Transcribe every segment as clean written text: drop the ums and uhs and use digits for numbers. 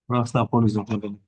Rasta polizom também.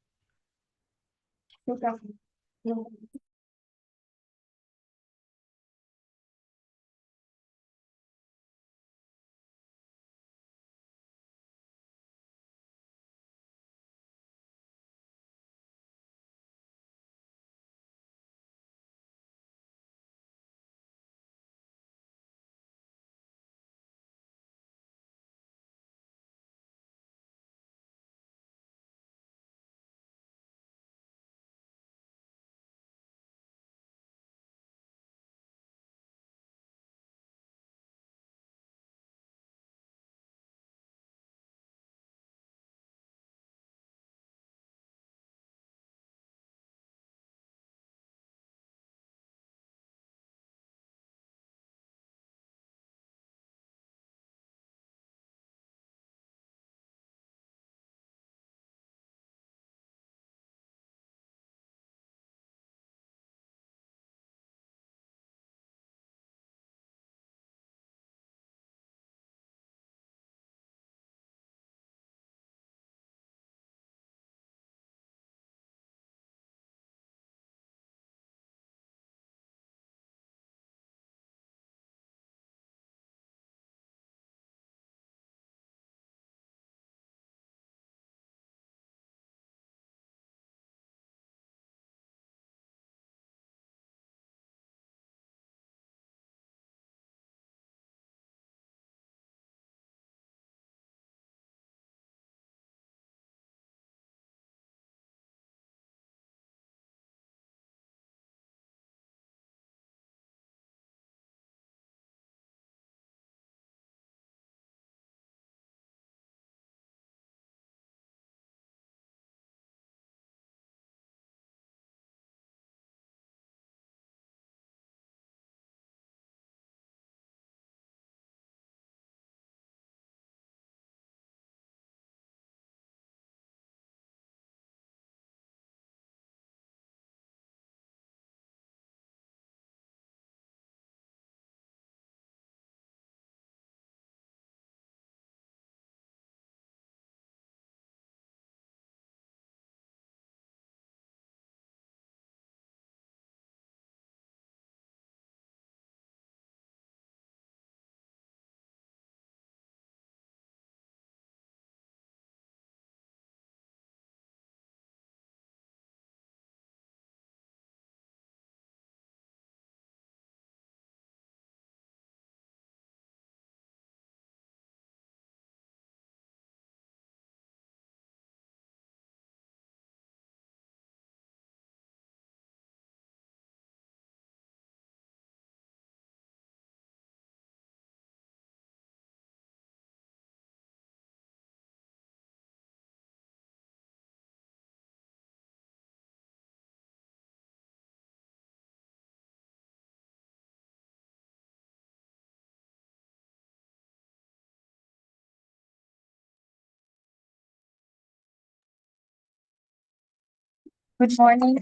Good morning.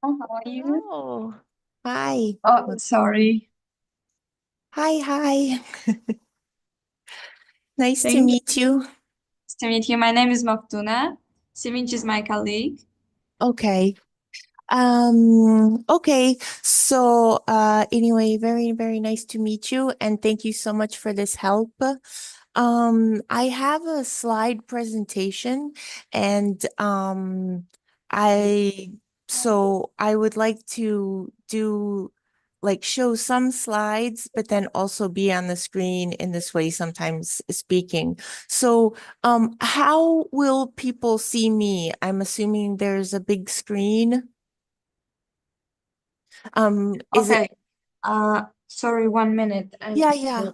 How are you? Oh, hi. Oh, sorry. Hi. Nice to Thank you. meet you. Nice to meet you. My name is Maftuna. Sevinç is my colleague. Okay. Okay. So, anyway, very nice to meet you, and thank you so much for this help. I have a slide presentation, and I I would like to do like show some slides, but then also be on the screen in this way, sometimes speaking. So, how will people see me? I'm assuming there's a big screen. Is it? Okay. Sorry, 1 minute. Yeah.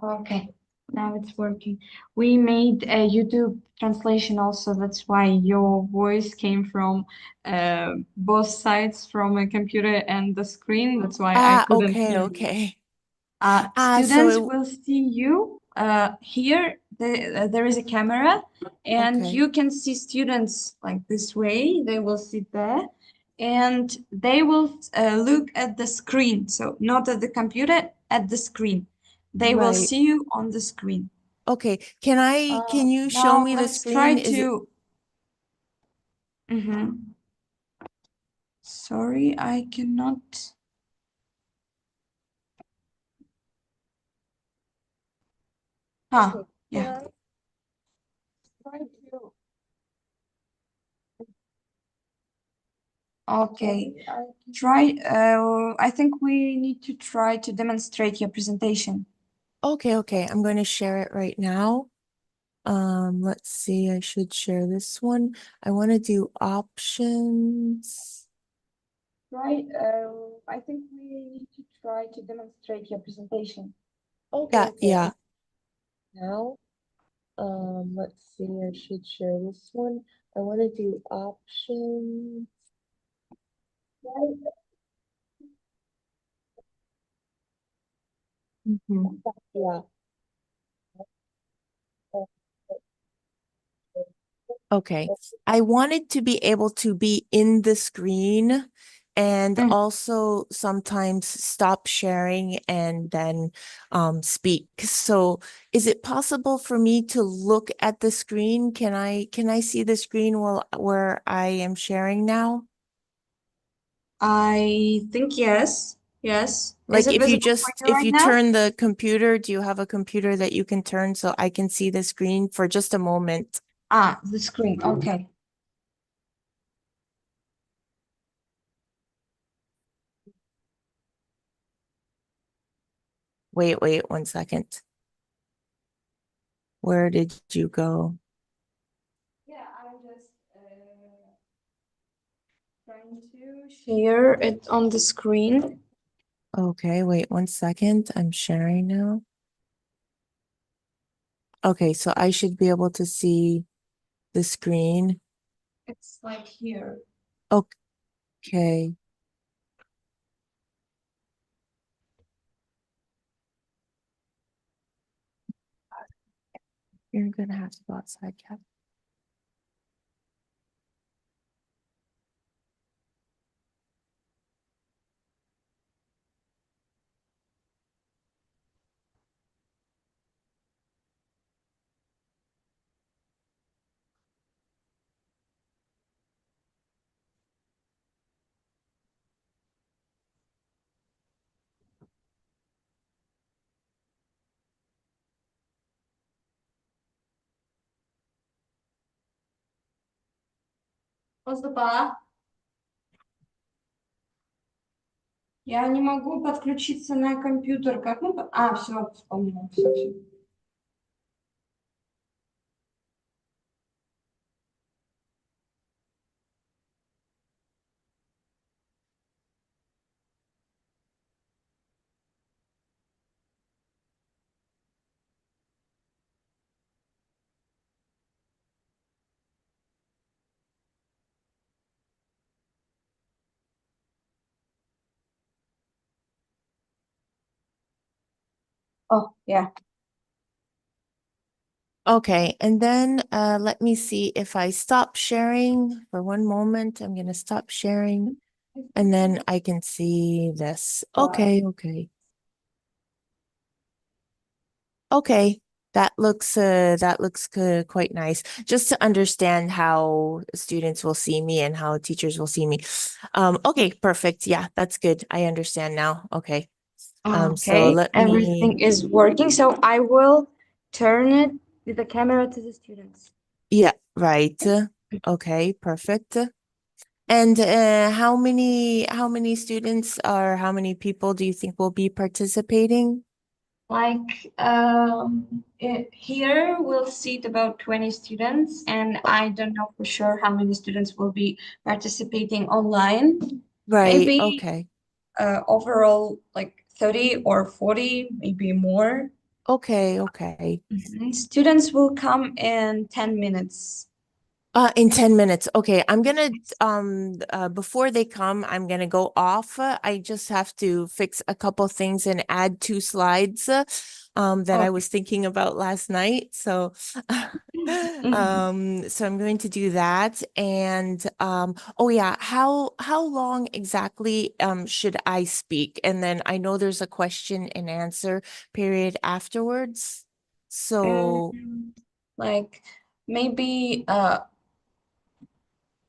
Okay, now it's working. We made a YouTube translation also. That's why your voice came from both sides, from a computer and the screen. That's why I Ah, couldn't okay, hear you. okay. Students will see you here. There is a camera, and Okay, you can see students like this way. They will sit there, and they will look at the screen. So not at the computer, at the screen. They will right. see you on the screen. Okay, can you show Now me the let's try screen? Is it, to. Mhm. Sorry, I cannot. Yeah. Try to. Okay. I think we need to try to demonstrate your presentation. okay, I'm going to share it right now. Let's see, I should share this one. I want to do options. I think we need to try to demonstrate your presentation. Yeah. Now, let's see, I should share this one. I want to do options. Mhm. Yeah. Okay. I wanted to be able to be in the screen and Mm. also sometimes stop sharing and then speak. So is it possible for me to look at the screen? Can I see the screen while where I am sharing now? I think yes. Yes. Is Like it visible for you if right you now? turn the computer, do you have a computer that you can turn so I can see the screen for just a moment? The screen. Okay. Wait 1 second. Where did you go? Yeah, I'm just trying to share it on the screen. Okay, wait 1 second. I'm sharing now. Okay, so I should be able to see the screen. It's like here. Okay. You're gonna have to go outside, Kat. Оздоба. Я не могу подключиться на компьютер. Как мы... Все, вспомнила. Все. Oh, yeah. Okay, and then let me see if I stop sharing for 1 moment. I'm gonna stop sharing and then I can see this. Okay. Okay, that looks quite nice. Just to understand how students will see me and how teachers will see me. Okay, perfect. Yeah, that's good. I understand now. Okay. So Okay, let me, everything is working. So I will turn it with the camera to the students. yeah, right. Okay, perfect. And how many students or how many people do you think will be participating? Here we'll seat about 20 students, and I don't know for sure how many students will be participating online. Right, Maybe okay. overall like 30 or 40, maybe more. Okay, okay. Students will come in 10 minutes. In 10 minutes. Okay, I'm gonna before they come, I'm gonna go off. I just have to fix a couple things and add two slides that I Okay. was thinking about last night. So Mhm. so I'm going to do that. And oh yeah, how long exactly should I speak? And then I know there's a question and answer period afterwards. So Like maybe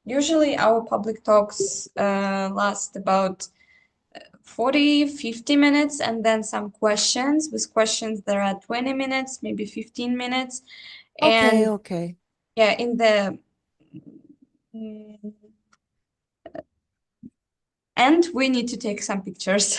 usually our public talks last about 40, 50 minutes, and then some questions. With questions, there are 20 minutes, maybe 15 minutes. okay, And okay. yeah, in the mm, end, we need to take some pictures.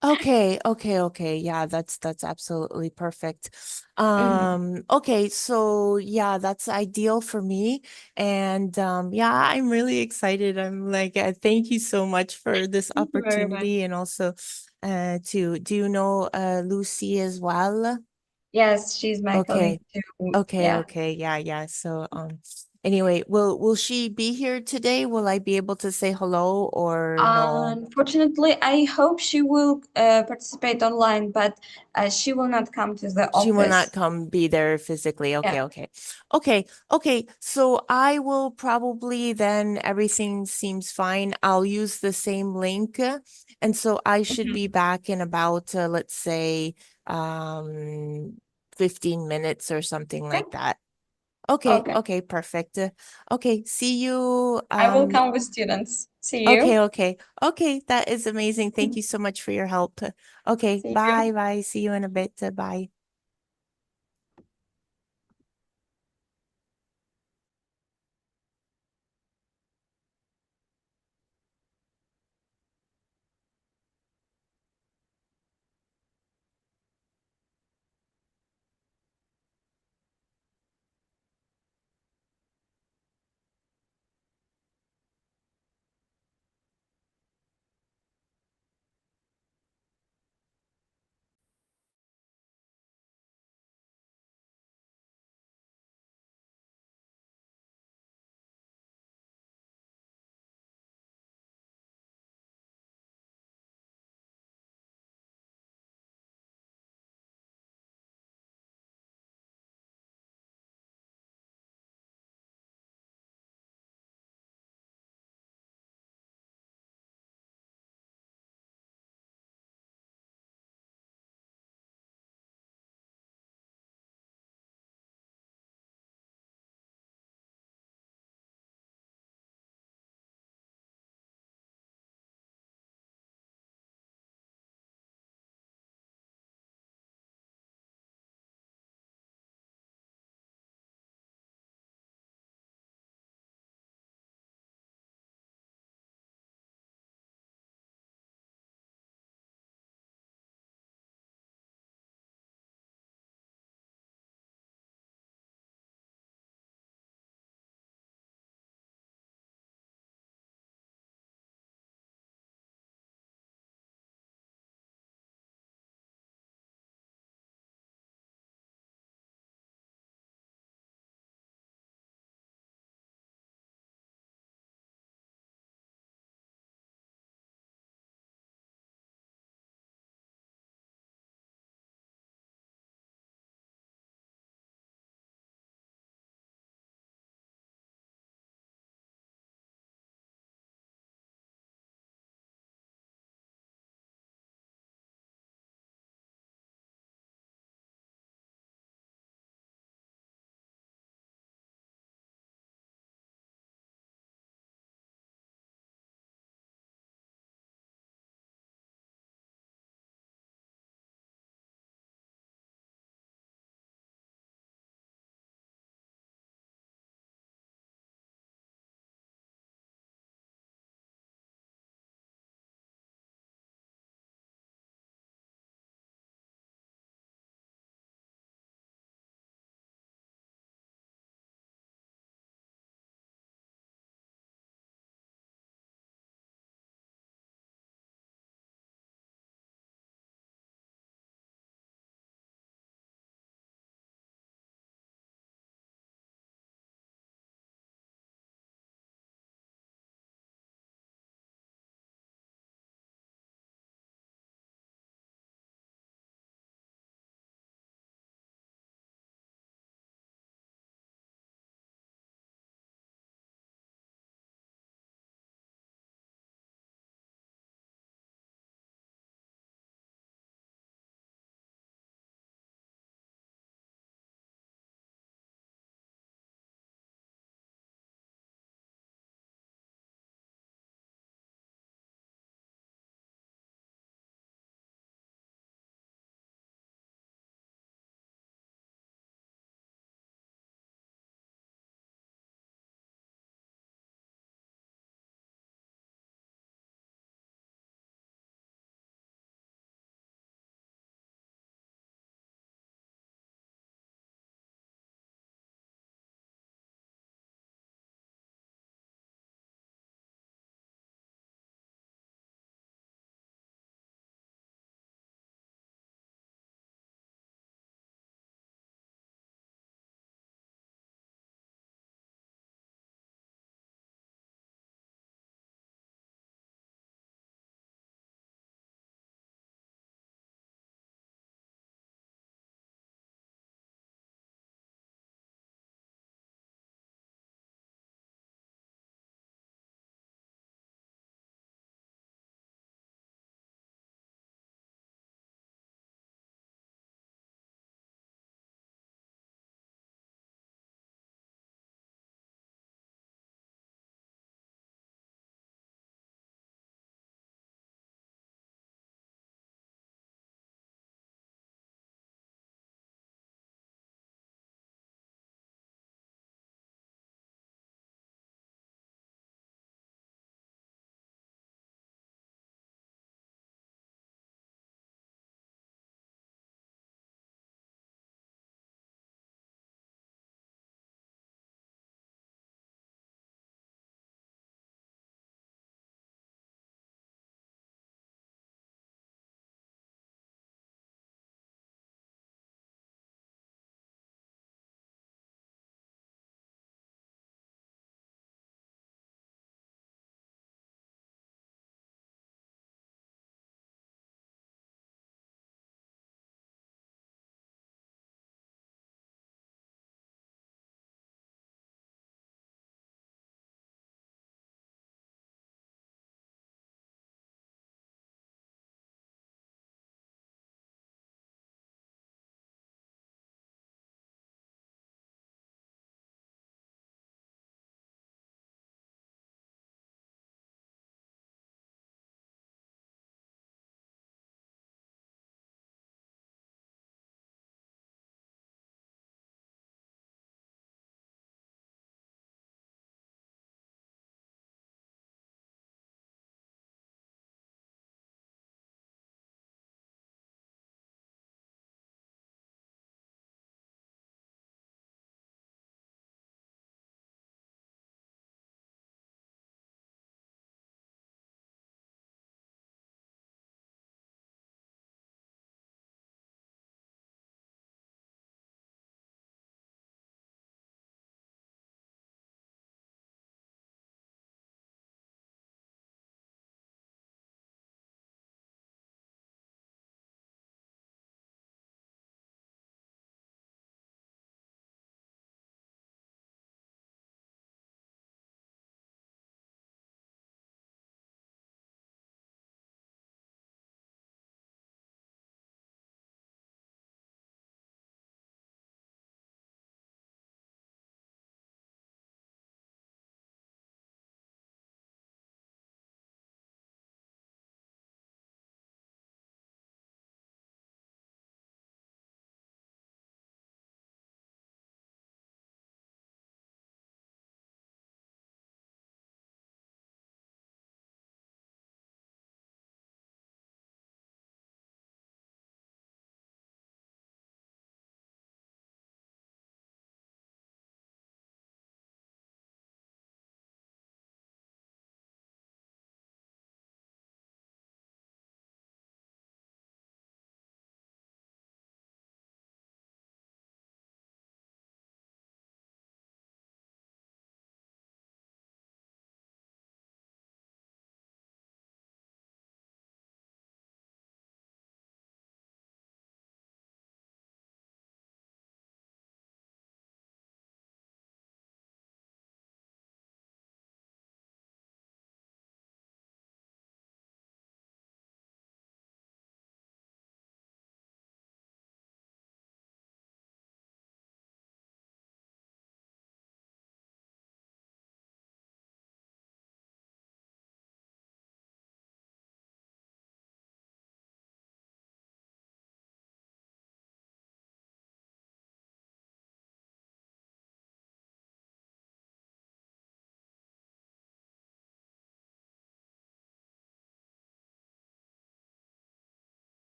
Okay, okay, okay. Yeah, that's absolutely perfect. Mhm. Okay, so yeah, that's ideal for me. And yeah, I'm really excited. I'm like, thank you so much for this Thank you very much. opportunity and also to do you know Lucy as well? Yes, she's my colleague Okay. too. Okay, Yeah. okay. Yeah, yeah. So anyway, will she be here today? Will I be able to say hello or no? Unfortunately, I hope she will participate online, but she will not come to the She will not office. come be there physically. Yeah. Okay, okay. Okay, okay. So I will probably then everything seems fine. I'll use the same link. And so I should Mhm. be back in about let's say 15 minutes or something Yeah. like that. Okay, Okay. okay, perfect. Okay, see you. I will come with students. See Okay, you. okay. Okay, that is amazing. Thank you so much for your help. Okay, See bye, you. bye. See you in a bit. Bye.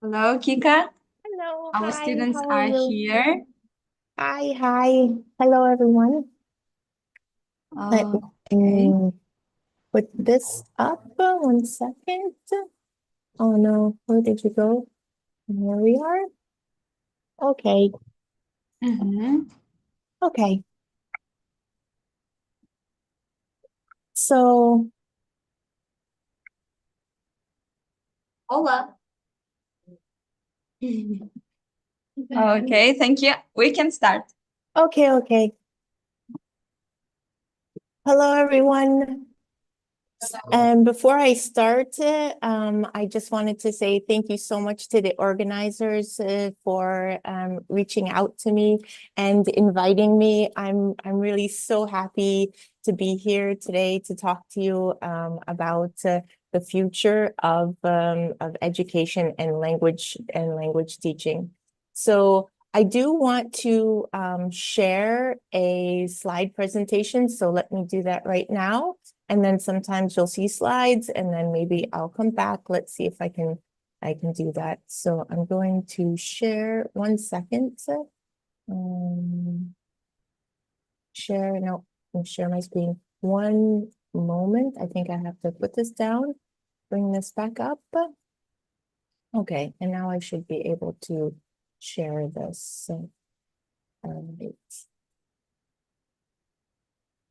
Hello, Kika. Hello, Our hi, students how are are you? here. Hi. Hello, everyone. Let Okay. me put this up 1 second. Oh no, where did you go? Here we are. Okay, Mm-hmm. okay. So, Hola. Okay, thank you. We can start. okay. Hello, everyone. And before I start, I just wanted to say thank you so much to the organizers for reaching out to me and inviting me. I'm really so happy to be here today to talk to you about the future of education and language teaching. So I do want to share a slide presentation. So let me do that right now. And then sometimes you'll see slides and then maybe I'll come back. Let's see if I can do that. So I'm going to share 1 second. Share, no, I'll share my screen. One moment. I think I have to put this down, bring this back up. Okay, and now I should be able to share this. So, right.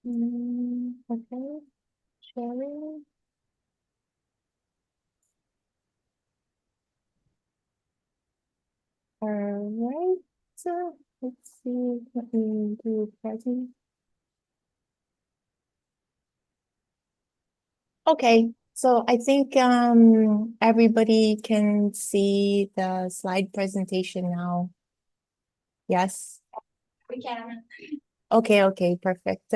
Okay, sharing. All right, so let's see, let me do present. Okay, so I think everybody can see the slide presentation now. Yes. We can. Okay, perfect.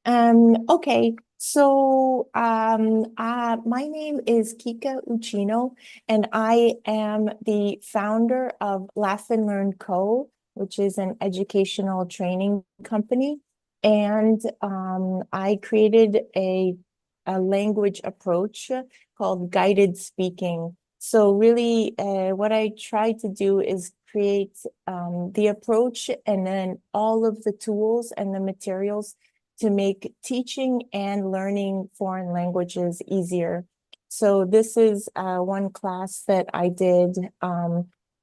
Okay, so my name is Kika Uchino, and I am the founder of Laugh and Learn Co., which is an educational training company. And I created a language approach called guided speaking. So really, what I try to do is create the approach and then all of the tools and the materials to make teaching and learning foreign languages easier. So this is one class that I did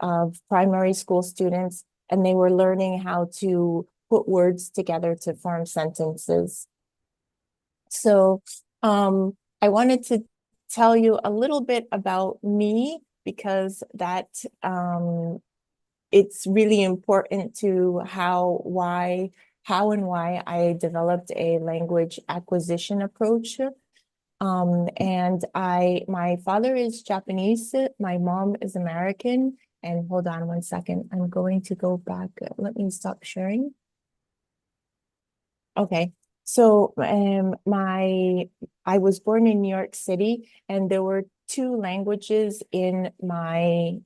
of primary school students, and they were learning how to put words together to form sentences. So I wanted to tell you a little bit about me because that it's really important to how and why I developed a language acquisition approach. And my father is Japanese, my mom is American. And hold on 1 second, I'm going to go back. Let me stop sharing. Okay. So I was born in New York City, and there were two languages in my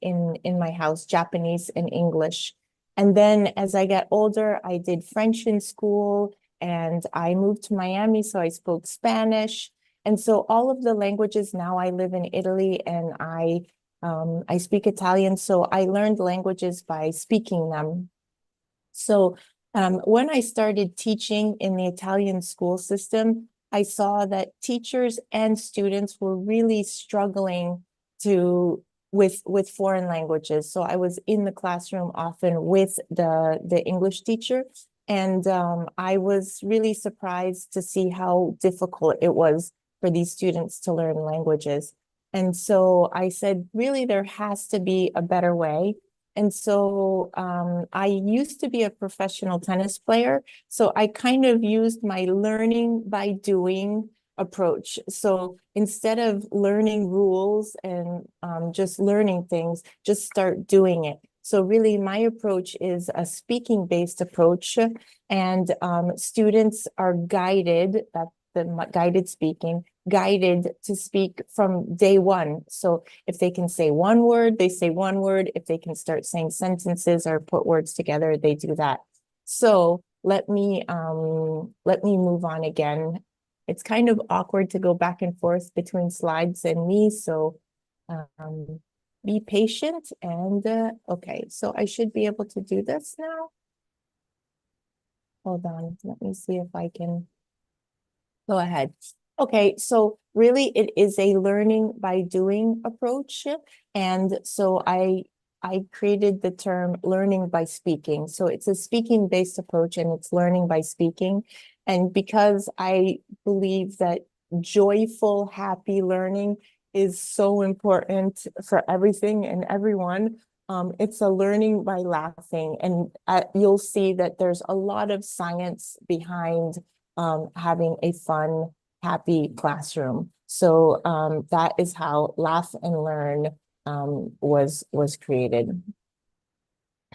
house, Japanese and English. And then as I got older, I did French in school, and I moved to Miami, so I spoke Spanish. And so all of the languages, now I live in Italy, and I speak Italian, so I learned languages by speaking them. So when I started teaching in the Italian school system, I saw that teachers and students were really struggling with foreign languages. So I was in the classroom often with the English teacher, and I was really surprised to see how difficult it was for these students to learn languages. And so I said, really, there has to be a better way. And so I used to be a professional tennis player. So I kind of used my learning by doing approach. So instead of learning rules and just learning things, just start doing it. So really my approach is a speaking based approach, and students are guided, that's the guided speaking, guided to speak from day one. So if they can say one word, they say one word. If they can start saying sentences or put words together, they do that. So let me move on again. It's kind of awkward to go back and forth between slides and me. So be patient and, okay, so I should be able to do this now. Hold on, let me see if I can go ahead. Okay, so really it is a learning by doing approach. And so I created the term learning by speaking. So it's a speaking based approach and it's learning by speaking. And because I believe that joyful, happy learning is so important for everything and everyone, it's a learning by laughing. And you'll see that there's a lot of science behind having a fun, happy classroom. So that is how Laugh and Learn was created.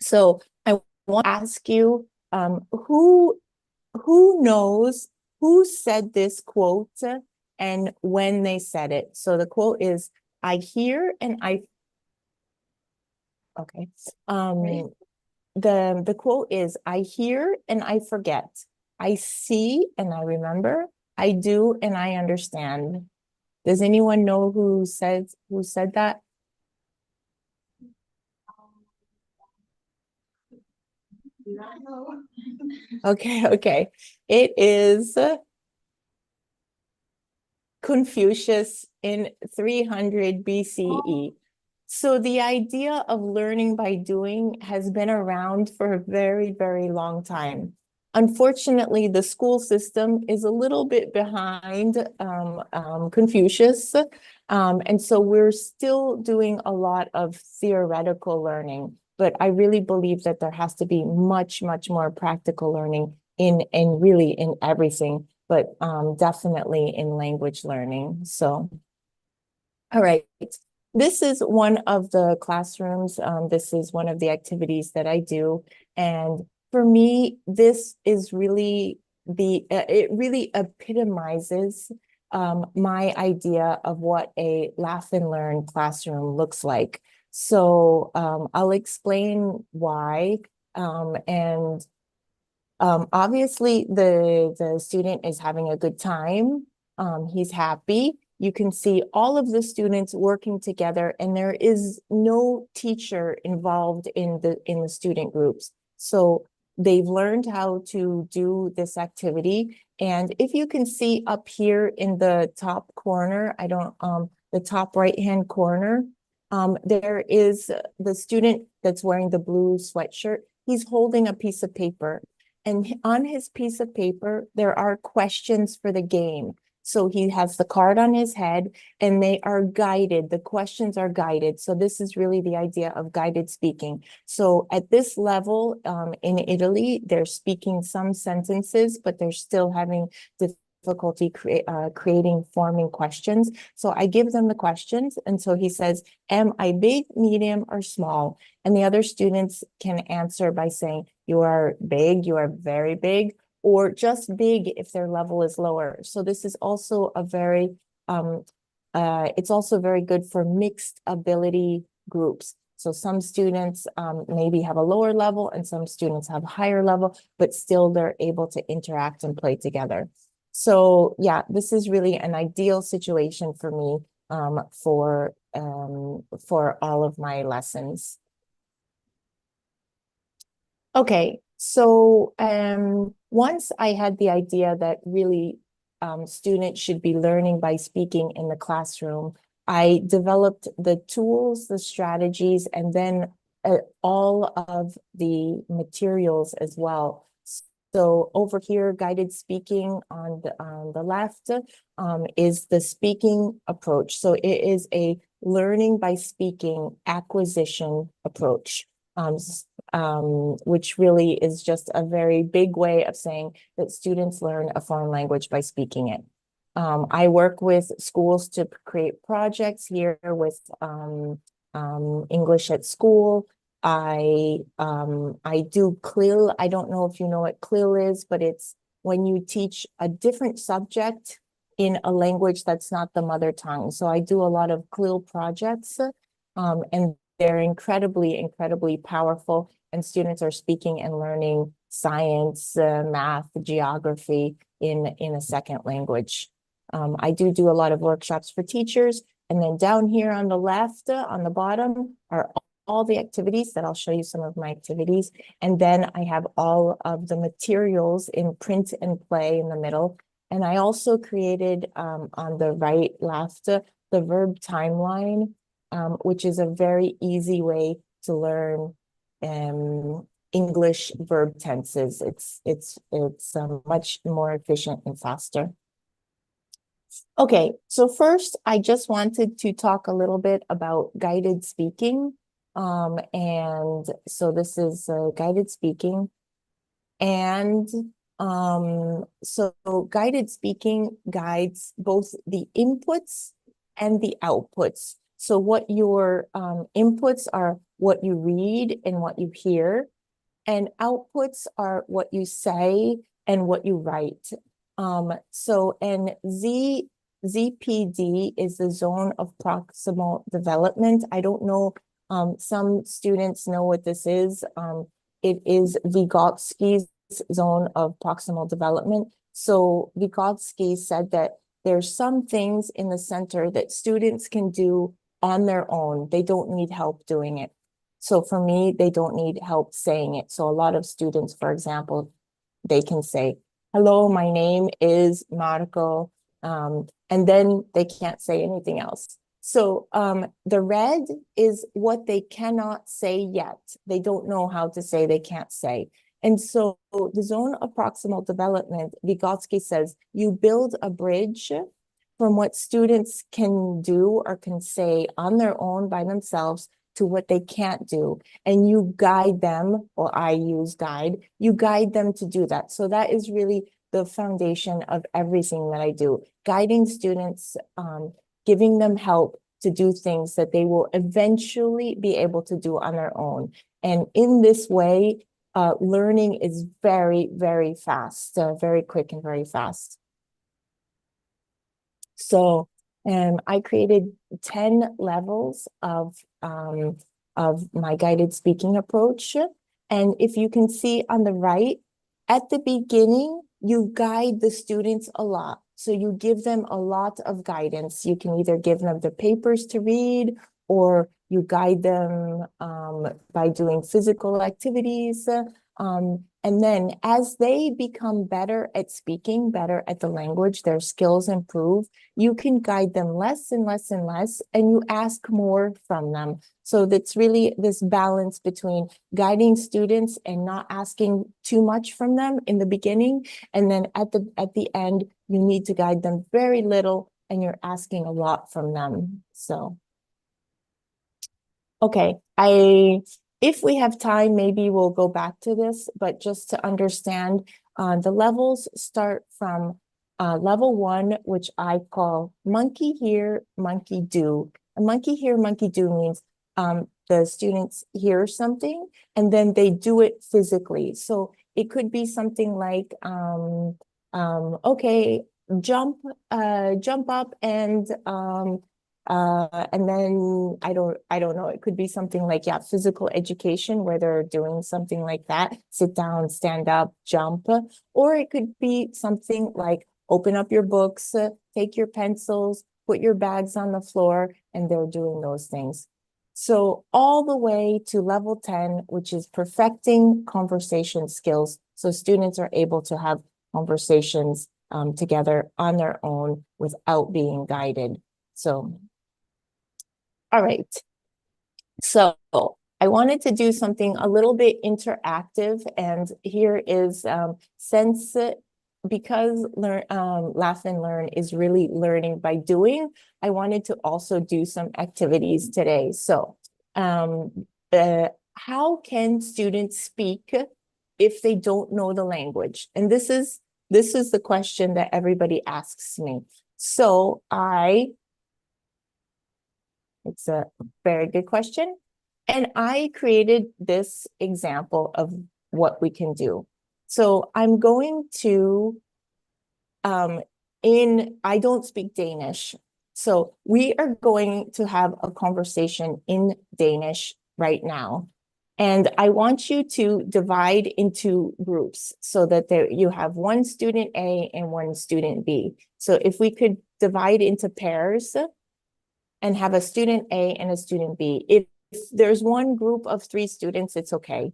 So I want to ask you, who knows who said this quote and when they said it? So the quote is, I hear and I, okay. Right. The quote is, I hear and I forget. I see and I remember. I do and I understand. Does anyone know who said that? Okay, okay. It is Confucius in 300 BCE. So the idea of learning by doing has been around for a very, very long time. Unfortunately, the school system is a little bit behind Confucius. And so we're still doing a lot of theoretical learning, but I really believe that there has to be much, much more practical learning in really in everything, but definitely in language learning. So, all right. This is one of the classrooms. This is one of the activities that I do. And for me, this is really it really epitomizes my idea of what a laugh and learn classroom looks like. So I'll explain why. And obviously the student is having a good time. He's happy. You can see all of the students working together and there is no teacher involved in the student groups. So they've learned how to do this activity. And if you can see up here in the top corner, the top right-hand corner, there is the student that's wearing the blue sweatshirt. He's holding a piece of paper. And on his piece of paper, there are questions for the game. So he has the card on his head and they are guided. The questions are guided. So this is really the idea of guided speaking. So at this level in Italy, they're speaking some sentences, but they're still having difficulty creating forming questions. So I give them the questions. And so he says, am I big, medium, or small? And the other students can answer by saying, you are big, you are very big, or just big if their level is lower. So this is also a very, it's also very good for mixed ability groups. So some students maybe have a lower level and some students have a higher level, but still they're able to interact and play together. So yeah, this is really an ideal situation for me for all of my lessons. Okay, so once I had the idea that really students should be learning by speaking in the classroom, I developed the tools, the strategies, and then all of the materials as well. So over here, guided speaking on the left is the speaking approach. So it is a learning by speaking acquisition approach. Which really is just a very big way of saying that students learn a foreign language by speaking it. I work with schools to create projects here with English at School. I do CLIL. I don't know if you know what CLIL is, but it's when you teach a different subject in a language that's not the mother tongue. So I do a lot of CLIL projects, and they're incredibly, incredibly powerful. And students are speaking and learning science, math, geography in a second language. I do a lot of workshops for teachers And then down here on the left, on the bottom, are all the activities that I'll show you some of my activities. And then I have all of the materials in print and play in the middle. And I also created on the right left, the verb timeline, which is a very easy way to learn English verb tenses. It's much more efficient and faster. Okay, so first I just wanted to talk a little bit about guided speaking. And so this is guided speaking. And so guided speaking guides both the inputs and the outputs. So what your inputs are what you read and what you hear, and outputs are what you say and what you write. So and ZPD is the zone of proximal development. I don't know, some students know what this is. It is Vygotsky's zone of proximal development. So Vygotsky said that there's some things in the center that students can do on their own. They don't need help doing it. So for me, they don't need help saying it. So a lot of students, for example, they can say, hello, my name is Marco. And then they can't say anything else. So the red is what they cannot say yet. They don't know how to say, they can't say. And so the zone of proximal development, Vygotsky says, you build a bridge from what students can do or can say on their own by themselves to what they can't do. And you guide them, or I use guide, you guide them to do that. So that is really the foundation of everything that I do. Guiding students, giving them help to do things that they will eventually be able to do on their own. And in this way, learning is very, very fast, very quick and very fast. So I created 10 levels of my guided speaking approach. And if you can see on the right, at the beginning, you guide the students a lot. So you give them a lot of guidance. You can either give them the papers to read, or you guide them by doing physical activities. And then as they become better at speaking, better at the language, their skills improve, you can guide them less and less and less, and you ask more from them. So that's really this balance between guiding students and not asking too much from them in the beginning. And then at the end, you need to guide them very little and you're asking a lot from them. So, okay, if we have time, maybe we'll go back to this, but just to understand, the levels start from level 1, which I call monkey hear, monkey do. A monkey hear, monkey do means the students hear something and then they do it physically. So it could be something like, okay, jump up and then I don't know, it could be something like, yeah, physical education where they're doing something like that, sit down, stand up, jump, or it could be something like open up your books, take your pencils, put your bags on the floor, and they're doing those things. So all the way to level 10, which is perfecting conversation skills. So students are able to have conversations together on their own without being guided. So, all right. So I wanted to do something a little bit interactive, and here is because Laugh and Learn is really learning by doing, I wanted to also do some activities today. So how can students speak if they don't know the language? And this is the question that everybody asks me. So it's a very good question. And I created this example of what we can do. So I'm going to, I don't speak Danish. So we are going to have a conversation in Danish right now. And I want you to divide into groups so that you have one student A and one student B. So if we could divide into pairs. and have a student A and a student B. If there's one group of 3 students, it's okay.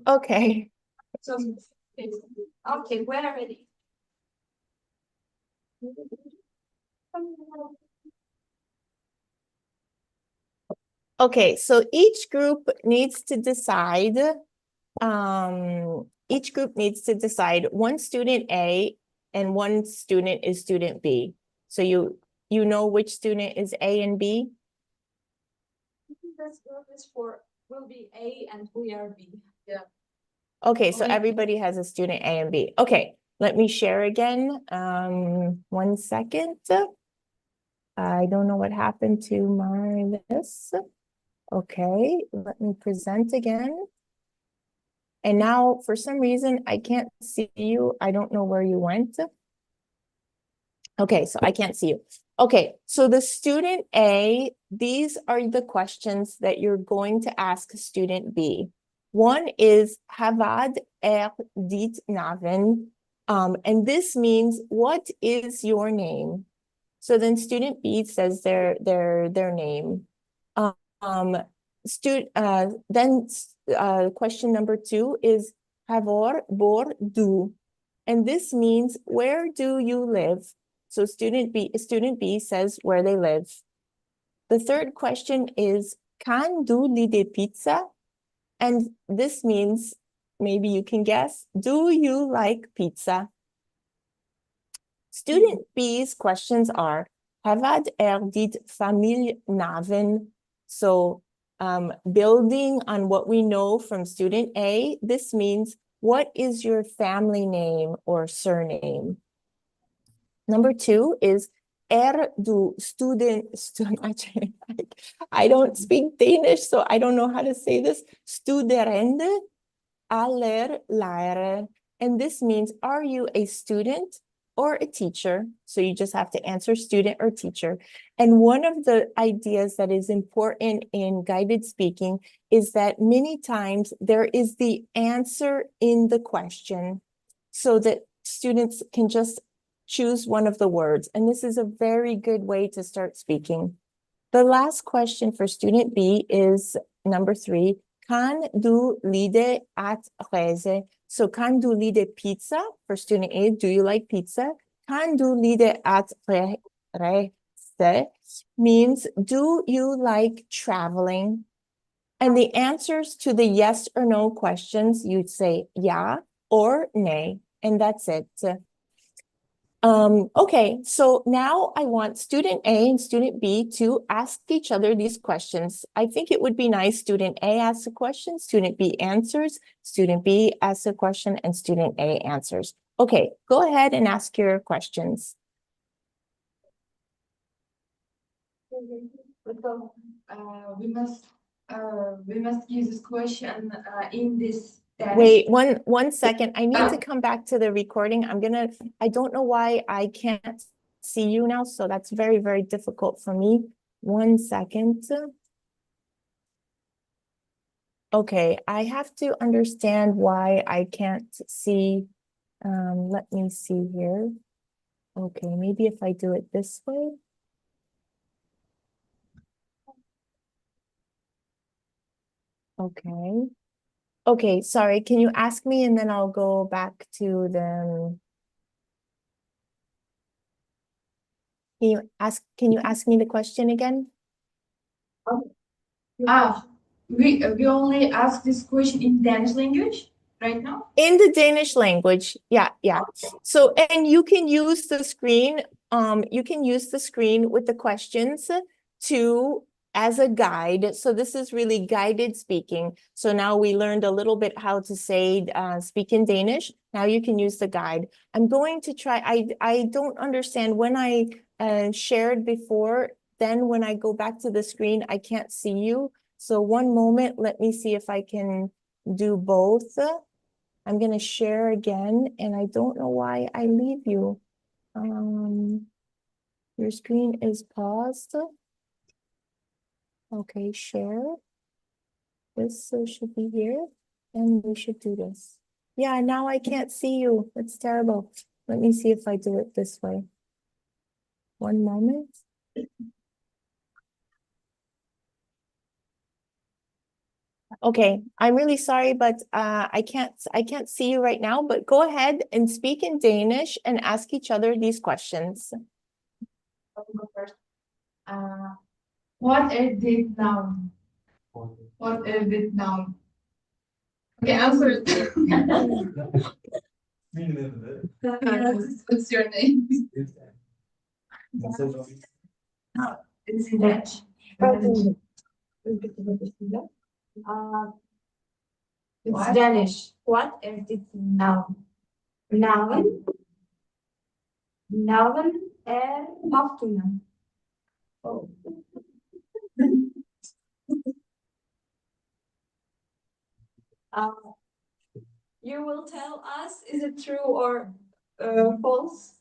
Okay. Okay, we're ready. Okay, so each group needs to decide, one student A and one student is student B. So you know which student is A and B? This group is will be A and we are B. Yeah. Okay, so Okay. everybody has a student A and B. Okay, let me share again. 1 second. I don't know what happened to my this. Okay, let me present again. And now, for some reason, I can't see you. I don't know where you went. Okay, so I can't see you. Okay, so the student A, these are the questions that you're going to ask student B. One is Havad dit naven, and this means what is your name? So then student B says their name. Um, question number 2 is Havor bor du, and this means where do you live? So student B says where they live. The third question is Can du lide pizza? And this means, maybe you can guess, do you like pizza? Student B's questions are Havad dit familj naven? So building on what we know from student A, this means what is your family name or surname? Number 2 is du student, I don't speak Danish, so I don't know how to say this. Studerende aller lærere. And this means, are you a student or a teacher? So you just have to answer student or teacher. And one of the ideas that is important in guided speaking is that many times there is the answer in the question so that students can just choose one of the words. And this is a very good way to start speaking. The last question for student B is number 3. Kan du lide at reze? So kan du lide pizza for student A? Do you like pizza? Kan du lide at reze means do you like traveling? And the answers to the yes or no questions, you'd say ja or nay, and that's it. Okay, so now I want student A and student B to ask each other these questions. I think it would be nice student A asks a question, student B answers, student B asks a question, and student A answers. Okay, go ahead and ask your questions. We must use this question in this dash. Wait, one second. I need to come back to the recording. I don't know why I can't see you now, so that's very, very difficult for me. 1 second. Okay, I have to understand why I can't see. Let me see here. Okay, maybe if I do it this way. Okay. Okay, sorry, can you ask me and then I'll go back to the. Can you ask me the question again? Ah, we only ask this question in Danish language right now. In the Danish language, yeah. So, and you can use the screen, with the questions as a guide. So this is really guided speaking. So now we learned a little bit how to say, speak in Danish. Now you can use the guide. I'm going to try, I don't understand when I shared before, then when I go back to the screen, I can't see you. So one moment, let me see if I can do both. I'm going to share again, and I don't know why I leave you. Your screen is paused. Okay, share. This should be here, and we should do this. Yeah, now I can't see you. It's terrible. Let me see if I do it this way. One moment. Okay, I'm really sorry, but I can't see you right now, but go ahead and speak in Danish and ask each other these questions. What is it now? What is it now? Okay, answer it. What's your name? It's in Dutch. It's Danish. What is it now? Noun. Noun and afternoon. Oh. You will tell us, is it true or false?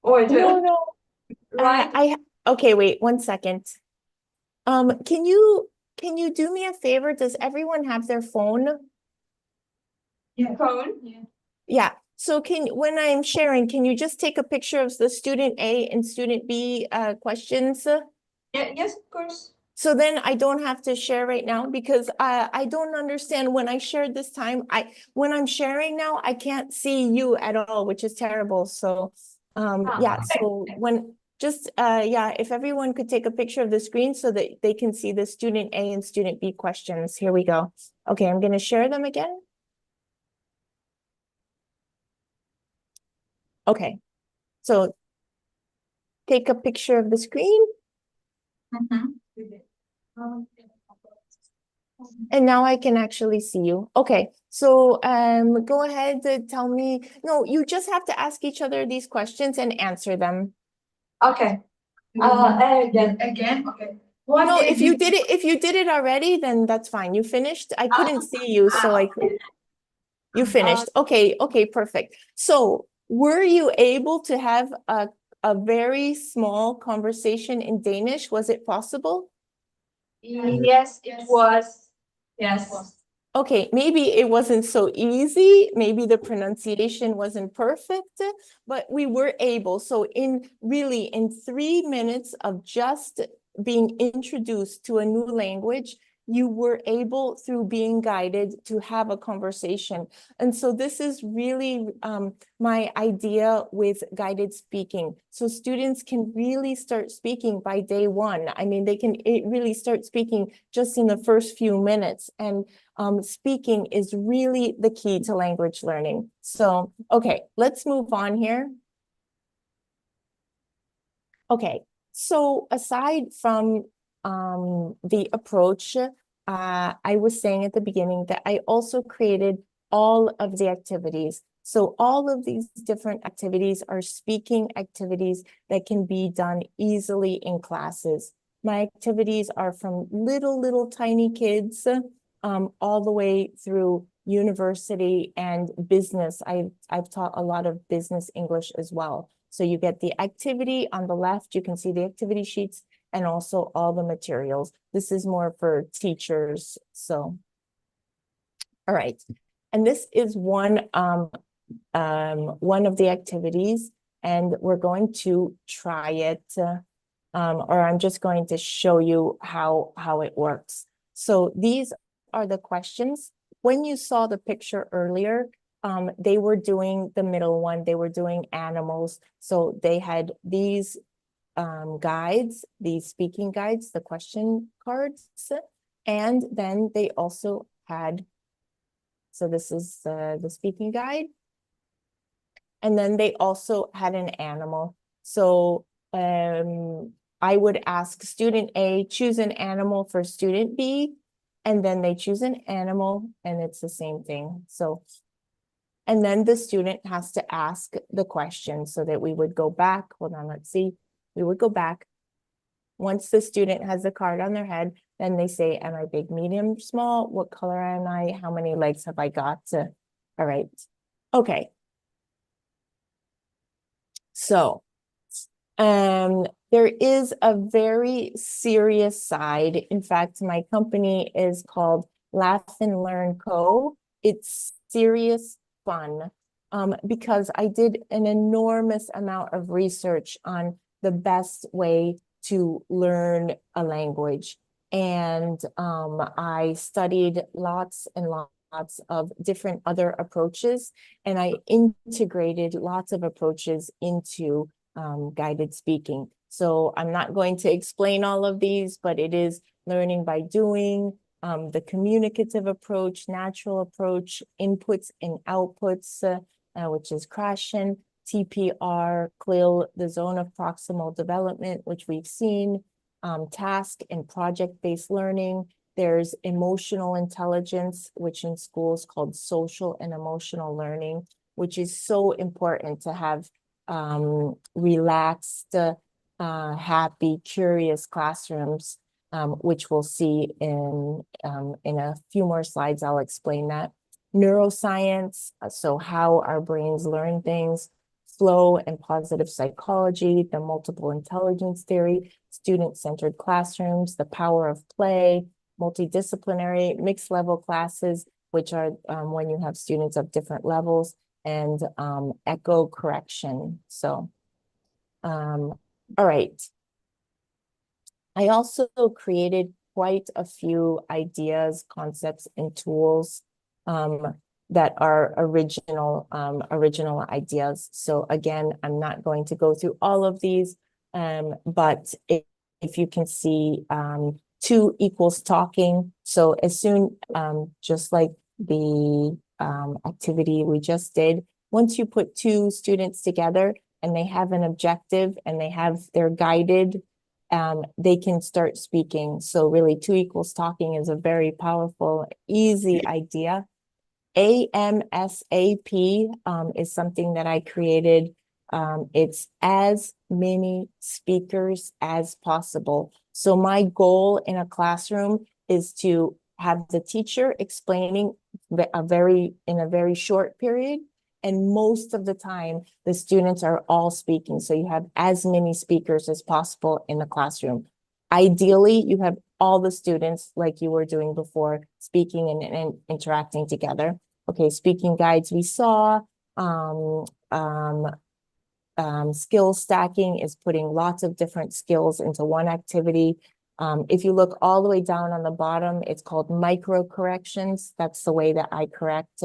Or No. right? Okay, wait 1 second. Can you do me a favor? Does everyone have their phone? Yeah. Phone? Yeah. Yeah. So when I'm sharing, can you just take a picture of the student A and student B questions? Yeah, yes, of course. So then I don't have to share right now because I don't understand when I shared this time. When I'm sharing now, I can't see you at all, which is terrible. So yeah, so if everyone could take a picture of the screen so that they can see the student A and student B questions. Here we go. Okay, I'm going to share them again. Okay, so take a picture of the screen. And now I can actually see you. Okay, so go ahead, tell me. No, you just have to ask each other these questions and answer them. Okay. Again. Okay. No, if you did it already, then that's fine. You finished. I couldn't see you, so you finished. Okay, perfect. So were you able to have a very small conversation in Danish? Was it possible? Yes, it was. Yes. Okay, maybe it wasn't so easy. Maybe the pronunciation wasn't perfect, but we were able. So in 3 minutes of just being introduced to a new language, you were able, through being guided, to have a conversation. And so this is really my idea with guided speaking. So students can really start speaking by day one. I mean, they can really start speaking just in the first few minutes. And speaking is really the key to language learning. So, okay, let's move on here. Okay, so aside from the approach, I was saying at the beginning that I also created all of the activities. So all of these different activities are speaking activities that can be done easily in classes. My activities are from little tiny kids all the way through university and business. I've taught a lot of business English as well. So you get the activity on the left, you can see the activity sheets and also all the materials. This is more for teachers. So, all right. And this is one of the activities, and we're going to try it, or I'm just going to show you how it works. So these are the questions. When you saw the picture earlier, they were doing the middle one, they were doing animals. So they had these guides, these speaking guides, the question cards, and then they also had, so this is the speaking guide, and then they also had an animal. So I would ask student A, choose an animal for student B, and then they choose an animal, and it's the same thing. So, and then the student has to ask the question so that we would go back. Hold on, let's see. We would go back. Once the student has the card on their head, then they say, am I big, medium, small? What color am I? How many legs have I got? All right. Okay. So, there is a very serious side. In fact, my company is called Laugh and Learn Co. It's serious fun, because I did an enormous amount of research on the best way to learn a language. And I studied lots and lots of different other approaches, and I integrated lots of approaches into guided speaking. So I'm not going to explain all of these, but it is learning by doing, the communicative approach, natural approach, inputs and outputs, which is Krashen, TPR, CLIL, the zone of proximal development, which we've seen, task and project-based learning. There's emotional intelligence, which in schools called social and emotional learning, which is so important to have relaxed, happy, curious classrooms, which we'll see in a few more slides. I'll explain that. Neuroscience, so how our brains learn things, flow and positive psychology, the multiple intelligence theory, student-centered classrooms, the power of play, multidisciplinary, mixed level classes, which are when you have students of different levels, and echo correction. So, all right. I also created quite a few ideas, concepts, and tools that are original ideas. So again, I'm not going to go through all of these, but if you can see, 2 equals talking. So as soon, just like the activity we just did, once you put 2 students together and they have an objective and they're guided, they can start speaking. So really 2 equals talking is a very powerful, easy idea. AMSAP is something that I created. It's as many speakers as possible. So my goal in a classroom is to have the teacher explaining in a very short period. And most of the time, the students are all speaking. So you have as many speakers as possible in the classroom. Ideally, you have all the students, like you were doing before, speaking and interacting together. Okay, speaking guides we saw. Skill stacking is putting lots of different skills into one activity. If you look all the way down on the bottom, it's called micro corrections. That's the way that I correct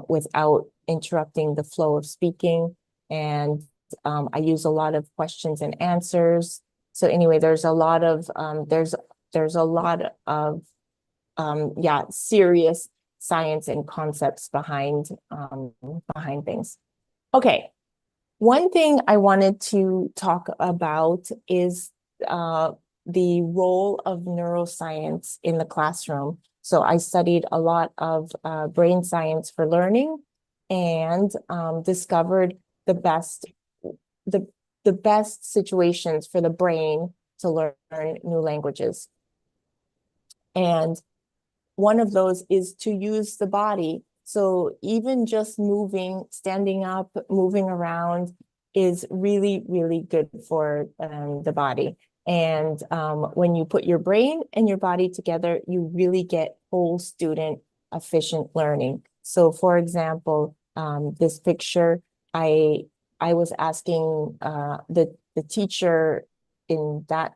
without interrupting the flow of speaking. And I use a lot of questions and answers. So anyway, there's a lot of serious science and concepts behind things. Okay. One thing I wanted to talk about is the role of neuroscience in the classroom. So I studied a lot of brain science for learning and discovered the best situations for the brain to learn new languages. And one of those is to use the body. So even just moving, standing up, moving around is really, really good for the body. And when you put your brain and your body together, you really get whole student efficient learning. So for example, this picture, I was asking the teacher in that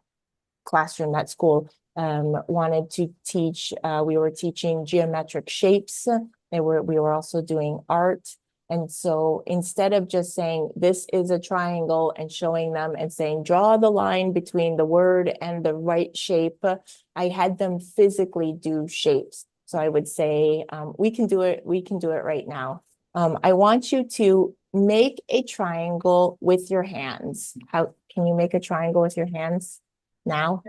classroom, that school, wanted to teach, we were teaching geometric shapes. We were also doing art. And so instead of just saying, this is a triangle and showing them and saying, draw the line between the word and the right shape, I had them physically do shapes. So I would say, we can do it right now. I want you to make a triangle with your hands. How can you make a triangle with your hands now?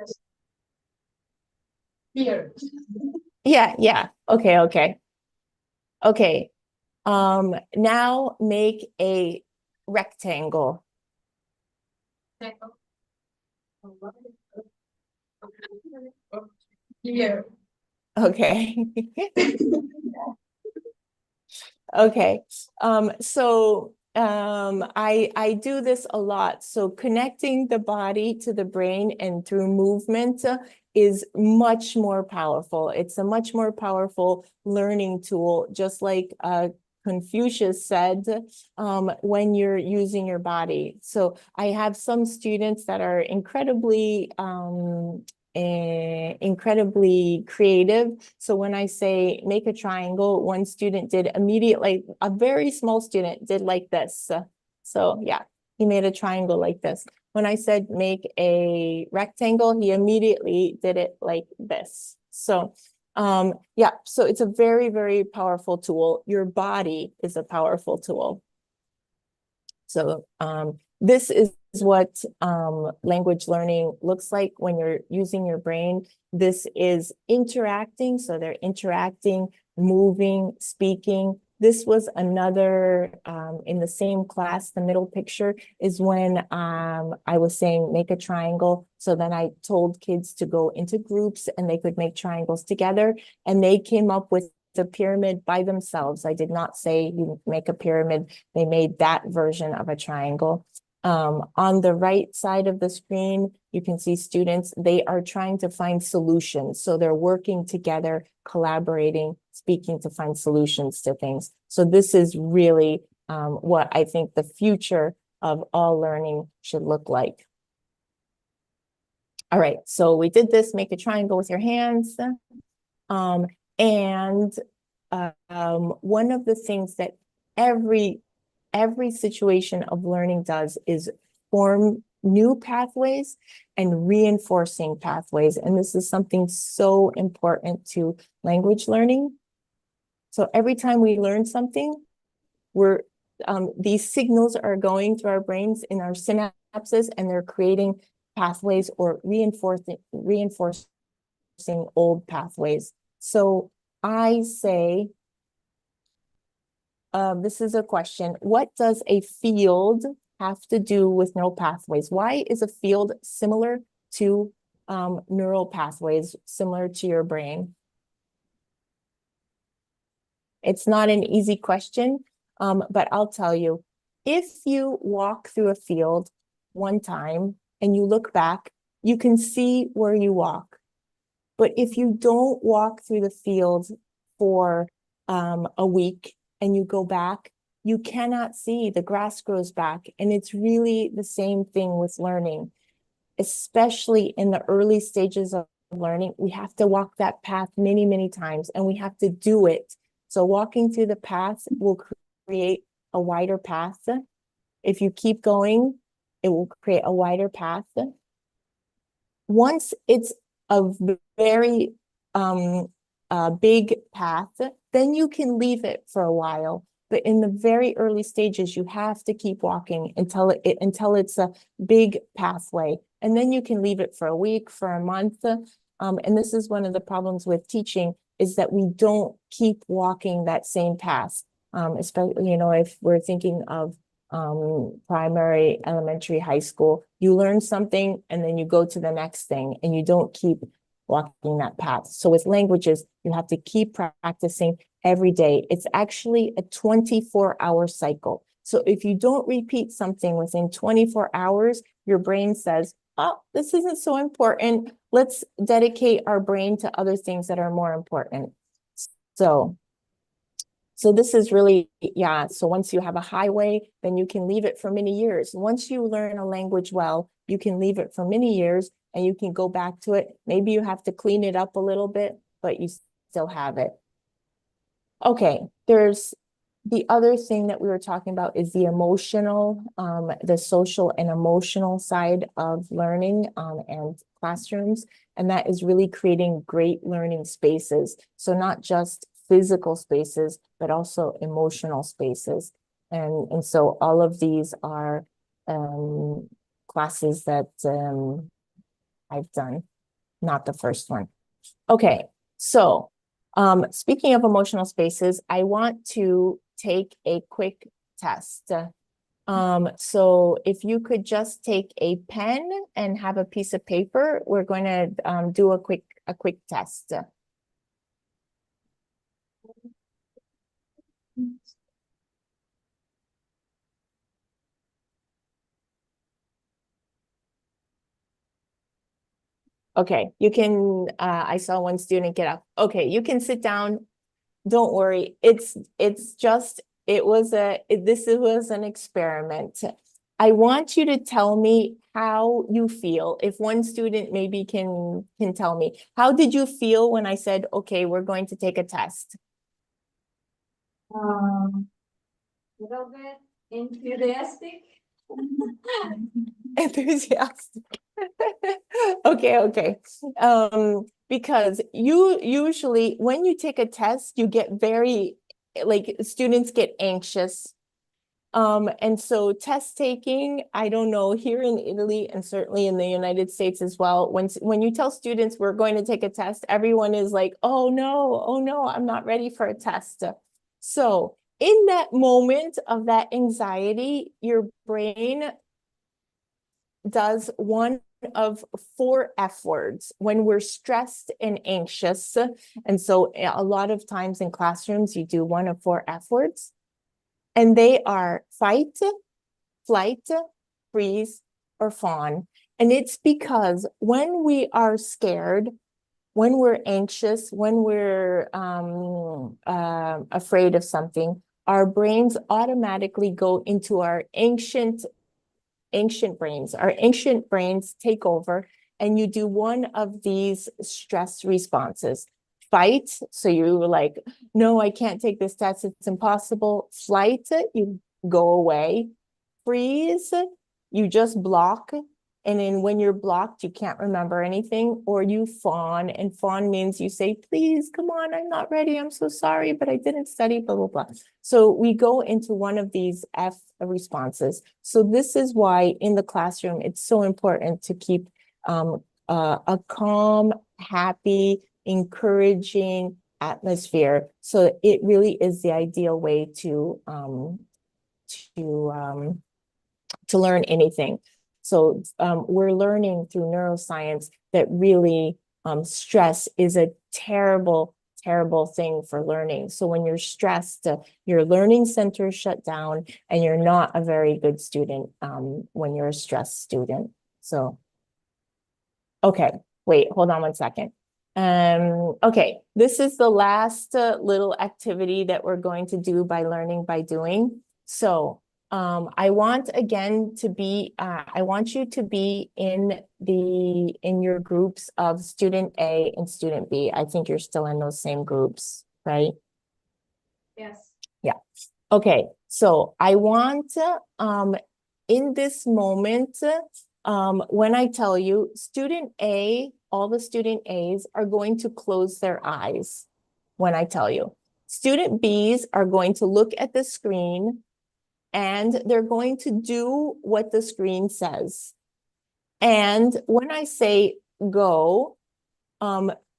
Here. Yeah. Okay. Now make a rectangle. Here. Okay. Okay. I do this a lot. So connecting the body to the brain and through movement is much more powerful. It's a much more powerful learning tool, just like Confucius said, when you're using your body. So I have some students that are incredibly incredibly creative. So when I say make a triangle, one student did immediately, a very small student did like this. So yeah, he made a triangle like this. When I said make a rectangle, he immediately did it like this. So yeah, so it's a very, very powerful tool. Your body is a powerful tool. So this is what language learning looks like when you're using your brain. This is interacting. So they're interacting, moving, speaking. This was another, in the same class, the middle picture is when I was saying make a triangle. So then I told kids to go into groups and they could make triangles together. And they came up with the pyramid by themselves. I did not say you make a pyramid. They made that version of a triangle. On the right side of the screen, you can see students, they are trying to find solutions. So they're working together, collaborating, speaking to find solutions to things. So this is really what I think the future of all learning should look like. All right, so we did this, make a triangle with your hands. And one of the things that every situation of learning does is form new pathways and reinforcing pathways. And this is something so important to language learning. So every time we learn something, these signals are going through our brains in our synapses, and they're creating pathways or reinforcing old pathways. So I say, this is a question. What does a field have to do with neural pathways? Why is a field similar to neural pathways, similar to your brain? It's not an easy question, but I'll tell you. If you walk through a field one time and you look back, you can see where you walk. But if you don't walk through the field for a week and you go back, you cannot see the grass grows back. And it's really the same thing with learning, especially in the early stages of learning. We have to walk that path many, many times, and we have to do it. So walking through the path will create a wider path. If you keep going, it will create a wider path. Once it's a very big path, then you can leave it for a while. But in the very early stages, you have to keep walking until it's a big pathway. And then you can leave it for a week, for a month. And this is one of the problems with teaching, is that we don't keep walking that same path. Especially, if we're thinking of primary, elementary, high school, you learn something and then you go to the next thing and you don't keep walking that path. So with languages, you have to keep practicing every day. It's actually a 24-hour cycle. So if you don't repeat something within 24 hours, your brain says, oh, this isn't so important. Let's dedicate our brain to other things that are more important. So this is really, yeah. So once you have a highway, then you can leave it for many years. Once you learn a language well, You can leave it for many years and you can go back to it. Maybe you have to clean it up a little bit, but you still have it. Okay, there's the other thing that we were talking about is the emotional, the social and emotional side of learning and classrooms. And that is really creating great learning spaces. So not just physical spaces, but also emotional spaces. And so all of these are classes that I've done, not the first one. Okay, so speaking of emotional spaces, I want to take a quick test. So if you could just take a pen and have a piece of paper, we're going to do a quick test. Okay, you can, I saw one student get up. Okay, you can sit down. Don't worry. This was an experiment. I want you to tell me how you feel. If one student maybe can tell me, how did you feel when I said, okay, we're going to take a test? Little bit enthusiastic. Enthusiastic. Okay. Because you usually, when you take a test, you get like students get anxious. And so test taking, I don't know, here in Italy and certainly in the United States as well, when you tell students we're going to take a test, everyone is like, oh no, I'm not ready for a test. So in that moment of that anxiety, your brain does one of 4 F words when we're stressed and anxious. And so a lot of times in classrooms, you do one of 4 F words. And they are fight, flight, freeze, or fawn. And it's because when we are scared, when we're anxious, when we're afraid of something, our brains automatically go into our ancient brains. Our ancient brains take over, and you do one of these stress responses. Fight, so you're like, no, I can't take this test, it's impossible. Flight, you go away. Freeze, you just block. And then when you're blocked, you can't remember anything, or you fawn. And fawn means you say, please, come on, I'm not ready. I'm so sorry, but I didn't study, blah, blah, blah. So we go into one of these F responses. So this is why in the classroom, it's so important to keep a calm, happy, encouraging atmosphere. So it really is the ideal way to learn anything. So we're learning through neuroscience that really stress is a terrible thing for learning. So when you're stressed, your learning centers shut down and you're not a very good student when you're a stressed student. So, okay, wait, hold on one second. Okay, this is the last little activity that we're going to do by learning by doing. So I want again to be, I want you to be in your groups of student A and student B. I think you're still in those same groups, right? Yes. Yeah. Okay, so I want in this moment, when I tell you student A, all the student A's are going to close their eyes when I tell you. Student B's are going to look at the screen and they're going to do what the screen says. And when I say go,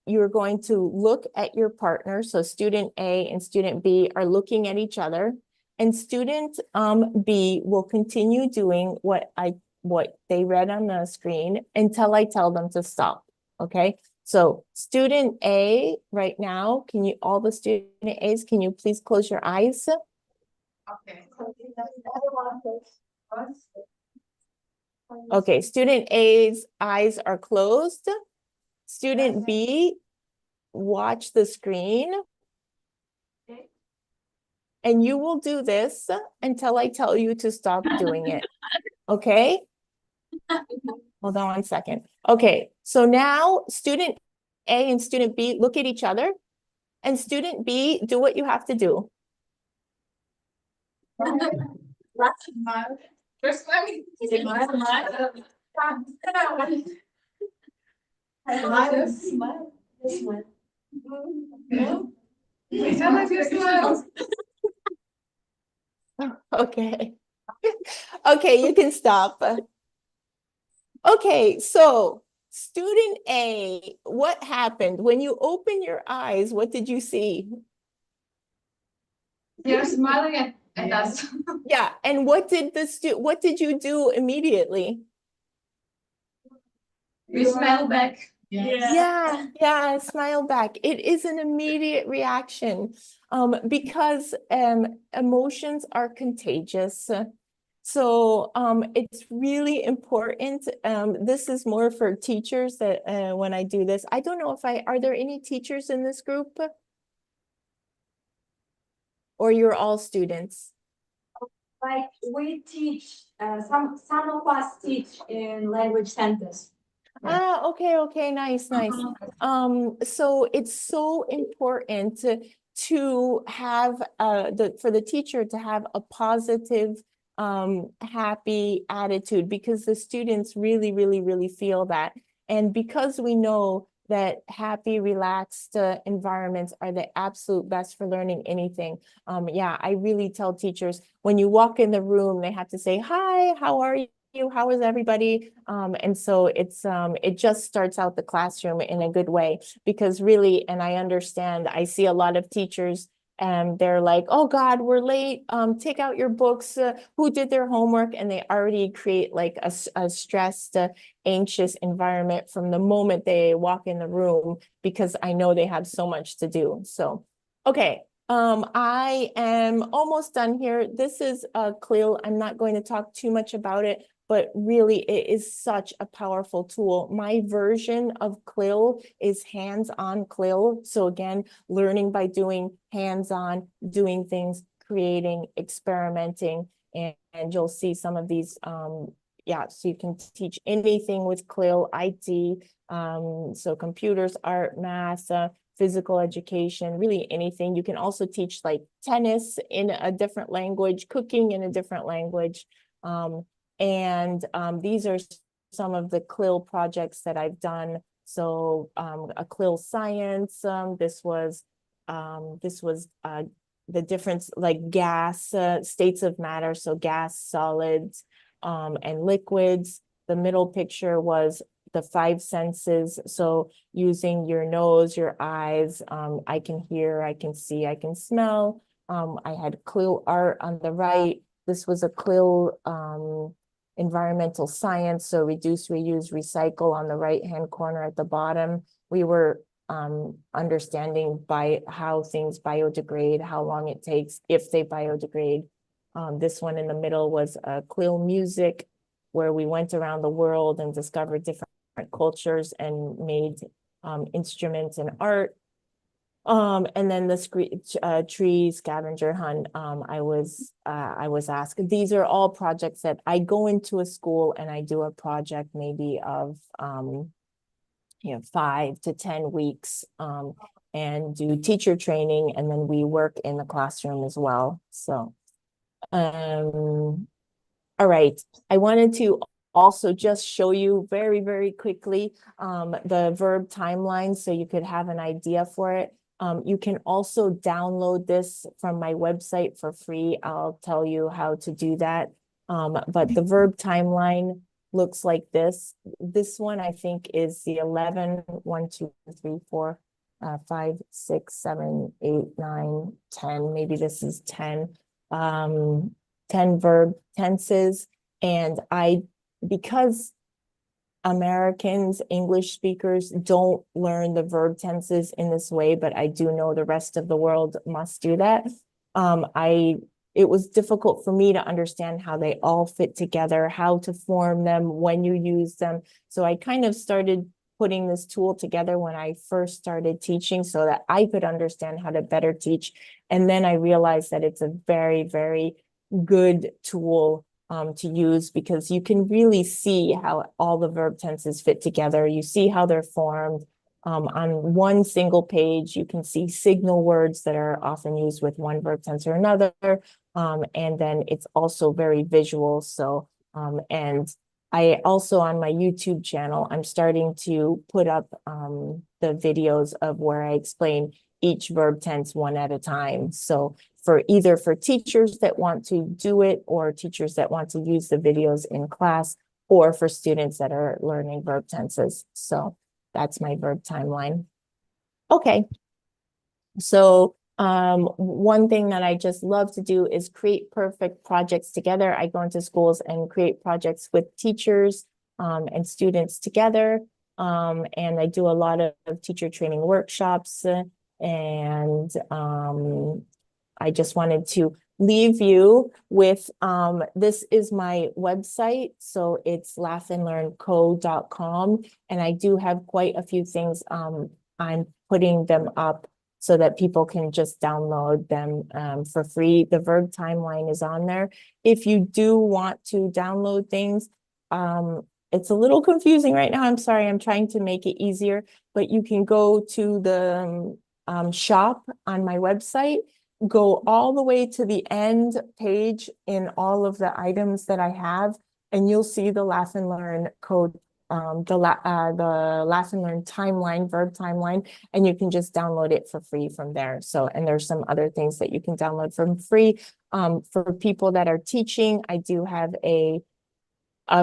you're going to look at your partner. So student A and student B are looking at each other. And student B will continue doing what they read on the screen until I tell them to stop. Okay. So student A right now, all the student A's, can you please close your eyes? Okay. Okay, student A's eyes are closed. Student B, watch the screen. Okay. And you will do this until I tell you to stop doing it. Okay? Hold on 1 second. Okay, so now student A and student B look at each other, and student B, do what you have to do. Okay. Okay, you can stop. Okay, so student A, what happened? When you open your eyes, what did you see? They're smiling at us. Yeah, and what did you do immediately? We smile back. Yeah, smile back. It is an immediate reaction, because emotions are contagious. So it's really important. This is more for teachers that when I do this, I don't know if are there any teachers in this group? Or you're all students? Like we teach, some of us teach in language centers. Ah, okay, nice. So it's so important to have for the teacher to have a positive, happy attitude, because the students really feel that. And because we know that happy, relaxed environments are the absolute best for learning anything. Yeah, I really tell teachers when you walk in the room, they have to say, "Hi, how are you? How is everybody?" And so it just starts out the classroom in a good way, because really, and I understand, I see a lot of teachers and they're like, "Oh God, we're late. Take out your books. Who did their homework?" And they already create like a stressed, anxious environment from the moment they walk in the room, because I know they have so much to do. So, okay. I am almost done here. This is CLIL. I'm not going to talk too much about it, but really it is such a powerful tool. My version of CLIL is hands-on CLIL. So again, learning by doing, hands-on, doing things, creating, experimenting, and you'll see some of these, yeah, so you can teach anything with CLIL, IT, so computers, art, math, physical education, really anything. You can also teach like tennis in a different language, cooking in a different language. These are some of the CLIL projects that I've done. So a CLIL science, this was the difference, like gas, states of matter, so gas, solids, and liquids. The middle picture was the five senses. So using your nose, your eyes, I can hear, I can see, I can smell. I had CLIL art on the right. This was a CLIL environmental science, so reduce, reuse, recycle on the right-hand corner at the bottom. We were understanding by how things biodegrade, how long it takes, if they biodegrade. This one in the middle was CLIL music, where we went around the world and discovered different cultures and made instruments and art. And then the tree scavenger hunt, I was asked. These are all projects that I go into a school and I do a project maybe of 5 to 10 weeks, and do teacher training, and then we work in the classroom as well. So all right, I wanted to also just show you very quickly the verb timeline so you could have an idea for it. You can also download this from my website for free. I'll tell you how to do that. But the verb timeline looks like this. This one I think is the 11, 1, 2, 3, 4, 5, 6, 7, 8, 9, 10. Maybe this is 10. 10 verb tenses. And because Americans, English speakers don't learn the verb tenses in this way, but I do know the rest of the world must do that. It was difficult for me to understand how they all fit together, how to form them, when you use them. So I kind of started putting this tool together when I first started teaching so that I could understand how to better teach. And then I realized that it's a very good tool to use, because you can really see how all the verb tenses fit together. You see how they're formed. On one single page, you can see signal words that are often used with one verb tense or another. And then it's also very visual. So, and I also, on my YouTube channel, I'm starting to put up the videos of where I explain each verb tense one at a time. So for either for teachers that want to do it, or teachers that want to use the videos in class, or for students that are learning verb tenses. So that's my verb timeline. Okay. So one thing that I just love to do is create perfect projects together. I go into schools and create projects with teachers and students together. And I do a lot of teacher training workshops. And I just wanted to leave you with this is my website. So it's laughandlearnco.com. And I do have quite a few things. I'm putting them up so that people can just download them for free. The verb timeline is on there. If you do want to download things, it's a little confusing right now. I'm sorry, I'm trying to make it easier, but you can go to the shop on my website, go all the way to the end page in all of the items that I have, and you'll see the Laugh and Learn code, the Laugh and Learn timeline, verb timeline, and you can just download it for free from there. So, and there's some other things that you can download for free. For people that are teaching, I do have a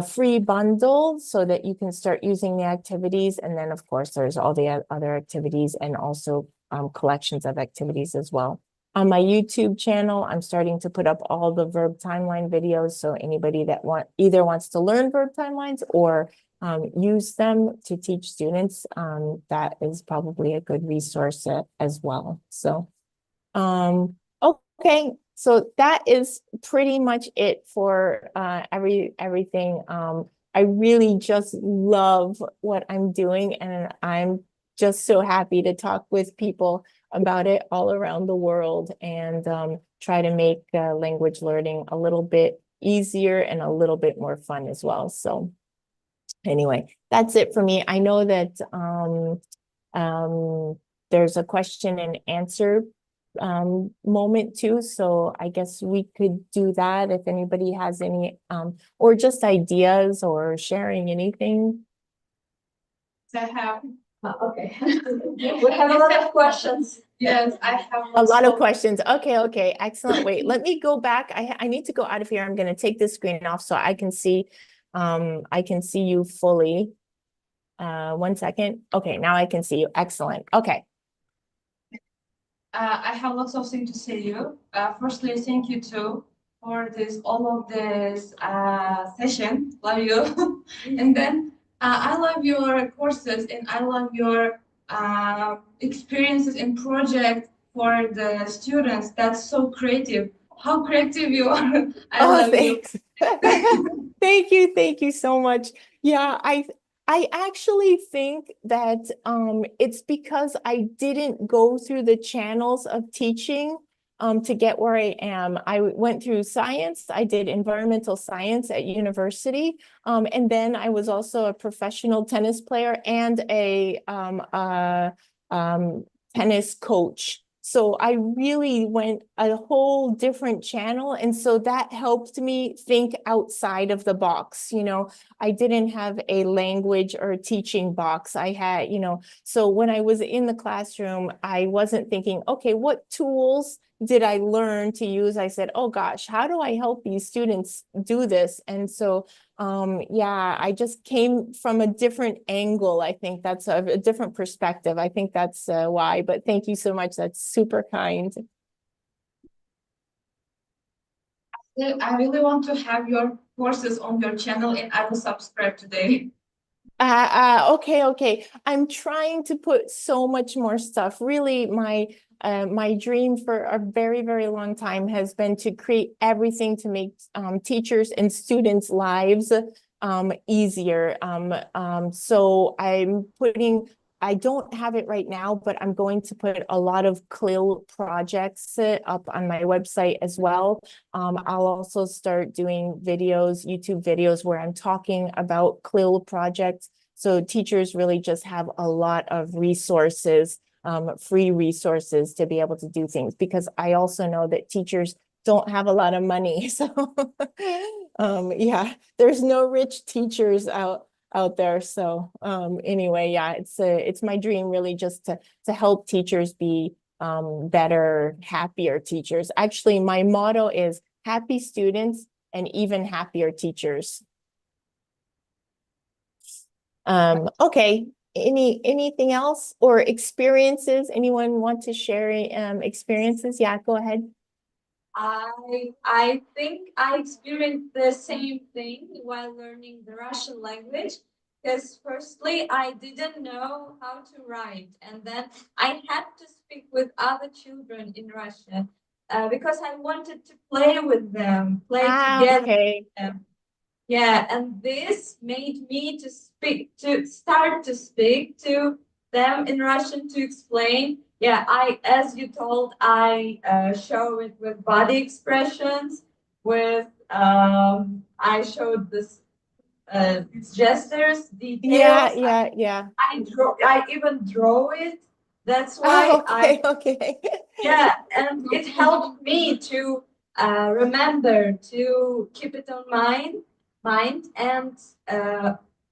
free bundle so that you can start using the activities. And then of course, there's all the other activities and also collections of activities as well. On my YouTube channel, I'm starting to put up all the verb timeline videos. So anybody that either wants to learn verb timelines or use them to teach students, that is probably a good resource as well. So, okay. So that is pretty much it for everything. I really just love what I'm doing, and I'm just so happy to talk with people about it all around the world, and try to make language learning a little bit easier and a little bit more fun as well. So anyway, that's it for me. I know that there's a question and answer moment too. So I guess we could do that if anybody has any or just ideas or sharing anything. I have, okay. We have a lot of questions. Yes, I have A lot of also- questions. Okay, excellent. Wait, let me go back. I need to go out of here. I'm going to take this screen off so I can see you fully. 1 second. Okay, now I can see you. Excellent. Okay. I have lots of things to say you. Firstly, thank you too for all of this session. Love you. And then I love your courses and I love your experiences in project for the students. That's so creative. How creative you are. I love you. Thanks. Thank you so much. Yeah, I actually think that it's because I didn't go through the channels of teaching to get where I am. I went through science. I did environmental science at university. And then I was also a professional tennis player and a tennis coach. So I really went a whole different channel. And so that helped me think outside of the box. You know, I didn't have a language or a teaching box. I had, so when I was in the classroom, I wasn't thinking, okay, what tools did I learn to use? I said, oh gosh, how do I help these students do this? And so yeah, I just came from a different angle. I think that's a different perspective. I think that's why, but thank you so much. That's super kind. I really want to have your courses on your channel and I will subscribe today. Okay. I'm trying to put so much more stuff. Really, my dream for a very, very long time has been to create everything to make teachers and students' lives easier. So I'm putting I don't have it right now, but I'm going to put a lot of TSUULL projects up on my website as well. I'll also start doing videos, YouTube videos where I'm talking about TSUULL projects. So teachers really just have a lot of resources, free resources to be able to do things, because I also know that teachers don't have a lot of money. So yeah, there's no rich teachers out there. So anyway, yeah, it's my dream really just to help teachers be better, happier teachers. Actually, my motto is happy students and even happier teachers. Okay, anything else or experiences? Anyone want to share experiences? Yeah, go ahead. I think I experienced the same thing while learning the Russian language. Because firstly, I didn't know how to write, and then I had to speak with other children in Russia because I wanted to play with them, play together Okay. with them. Yeah, and this made me to start to speak to them in Russian to explain. Yeah, as you told, I show it with body expressions, I showed this gestures, Yeah, details. yeah. I even draw it. That's Oh, why okay. yeah, and it helped me to remember to keep it on mind and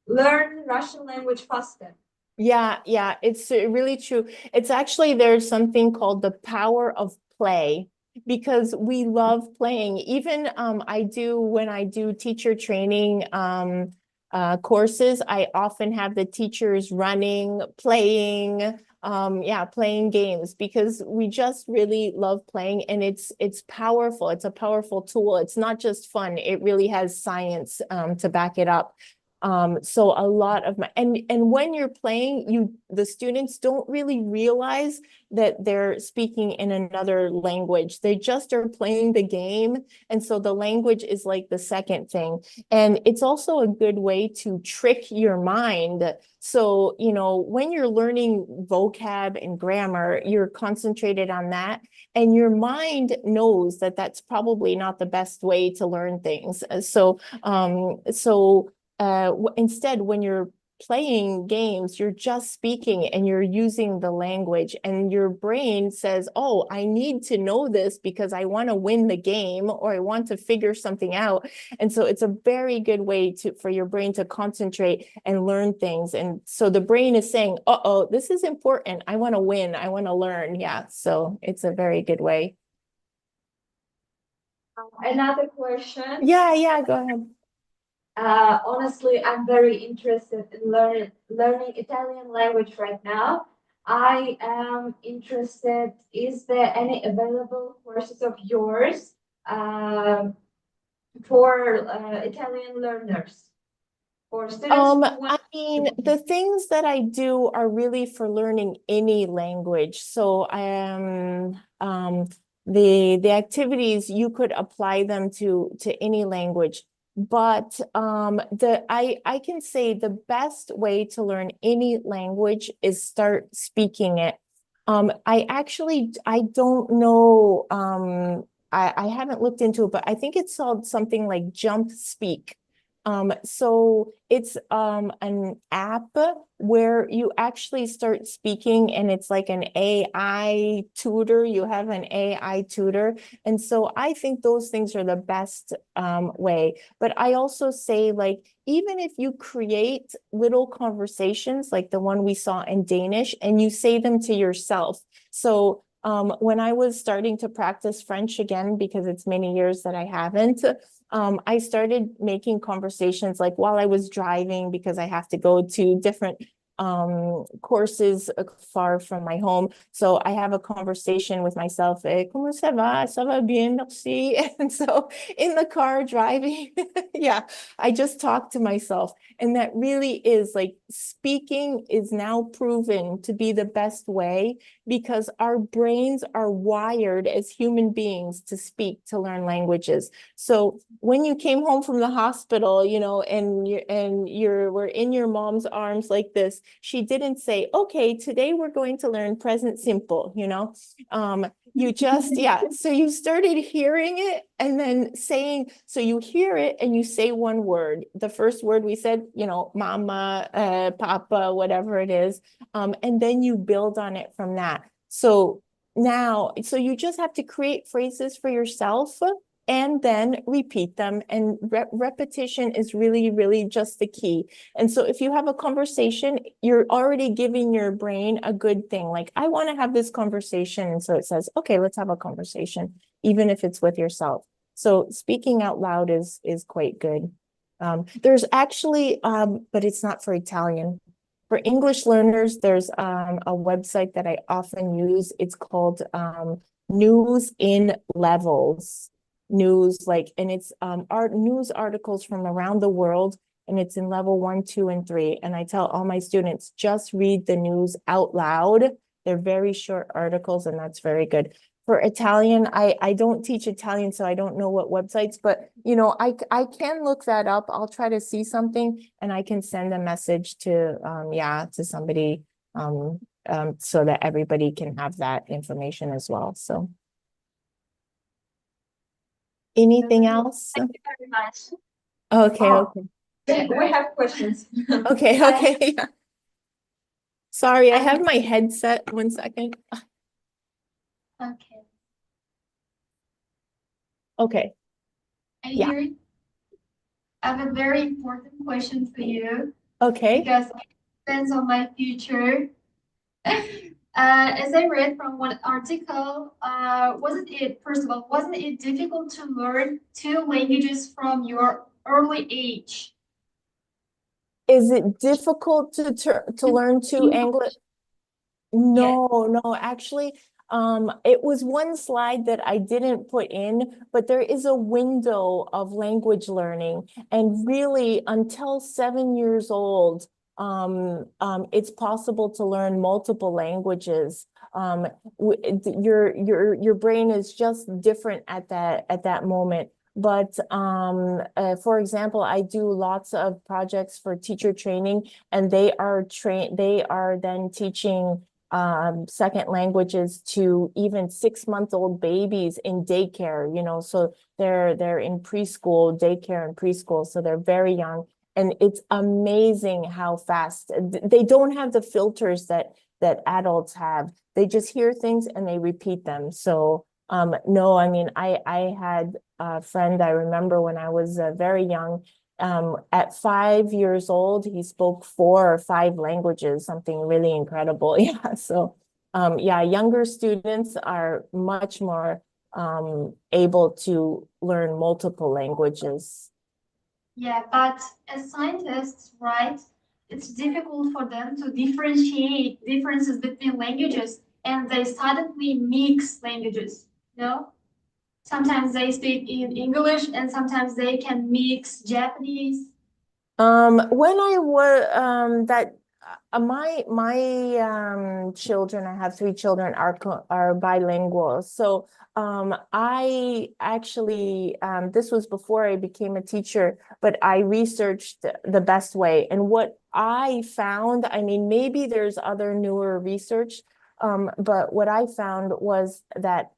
learn Russian language faster. Yeah, it's really true. It's actually, there's something called the power of play, because we love playing. Even I do, when I do teacher training courses, I often have the teachers running, playing, playing games, because we just really love playing, and it's powerful. It's a powerful tool. It's not just fun. It really has science to back it up. So a lot of and when you're playing, the students don't really realize that they're speaking in another language. They just are playing the game. And so the language is like the second thing. And it's also a good way to trick your mind. So, when you're learning vocab and grammar, you're concentrated on that. And your mind knows that that's probably not the best way to learn things. Instead, when you're playing games, you're just speaking and you're using the language, and your brain says, oh, I need to know this because I want to win the game, or I want to figure something out. And so it's a very good way for your brain to concentrate and learn things. And so the brain is saying, uh-oh, this is important. I want to win. I want to learn. Yeah. So it's a very good way. Another question. Yeah, go ahead. Honestly, I'm very interested in learning Italian language right now. I am interested. Is there any available courses of yours for Italian learners? For students who I want mean, the things that I do are really for learning any language. So the activities, you could apply them to any language. But I can say the best way to learn any language is start speaking it. I don't know, I haven't looked into it, but I think it's called something like Jump Speak. So it's an app where you actually start speaking, and it's like an AI tutor. You have an AI tutor. And so I think those things are the best way. But I also say, like, even if you create little conversations like the one we saw in Danish, and you say them to yourself. So when I was starting to practice French again, because it's many years that I haven't, I started making conversations like while I was driving, because I have to go to different courses far from my home. So I have a conversation with myself. Comment ça va? Ça va bien, merci. And so in the car driving, yeah, I just talk to myself. And that really is, like, speaking is now proven to be the best way, because our brains are wired as human beings to speak, to learn languages. So when you came home from the hospital, and were in your mom's arms like this, she didn't say, okay, today we're going to learn present simple, you know? You just, yeah, so you started hearing it and then saying, so you hear it and you say one word. The first word we said, you know, mama, papa, whatever it is. And then you build on it from that. So now, so you just have to create phrases for yourself and then repeat them. And repetition is really, really just the key. And so if you have a conversation, you're already giving your brain a good thing. Like, I want to have this conversation. And so it says, okay, let's have a conversation, even if it's with yourself. So speaking out loud is quite good. There's actually, but it's not for Italian. For English learners, there's a website that I often use. It's called News in Levels. News, like, and it's news articles from around the world, and it's in level 1, 2, and 3. And I tell all my students, just read the news out loud. They're very short articles, and that's very good. For Italian, I don't teach Italian, so I don't know what websites, but you know, I can look that up. I'll try to see something and I can send a message to to somebody so that everybody can have that information as well. So anything else? Thank you very much. Okay, Oh. okay. We have questions. Okay, okay. Sorry, I have my headset. 1 second. Okay. Okay. I Yeah. hear it. I have a very important question for you Okay. because it depends on my future. As I read from one article, first of all, wasn't it difficult to learn 2 languages from your early age? Is it difficult to learn to English? No, no, actually, it was one slide that I didn't put in, but there is a window of language learning. And really, until 7 years old, it's possible to learn multiple languages. Your brain is just different at that moment. But for example, I do lots of projects for teacher training, and they are then teaching second languages to even 6-month-old babies in daycare, you know, so they're in preschool, daycare and preschool, so they're very young. And it's amazing how fast they don't have the filters that adults have. They just hear things and they repeat them. So no, I mean, I had a friend, I remember when I was very young, at 5 years old, he spoke 4 or 5 languages, something really incredible. Yeah. So, yeah, younger students are much more able to learn multiple languages. Yeah, but as scientists, right, it's difficult for them to differentiate differences between languages, and they suddenly mix languages, you know? Sometimes they speak in English and sometimes they can mix Japanese. When I was that my children, I have 3 children, are bilingual. So I actually this was before I became a teacher, but I researched the best way. And what I found, I mean, maybe there's other newer research, but what I found was that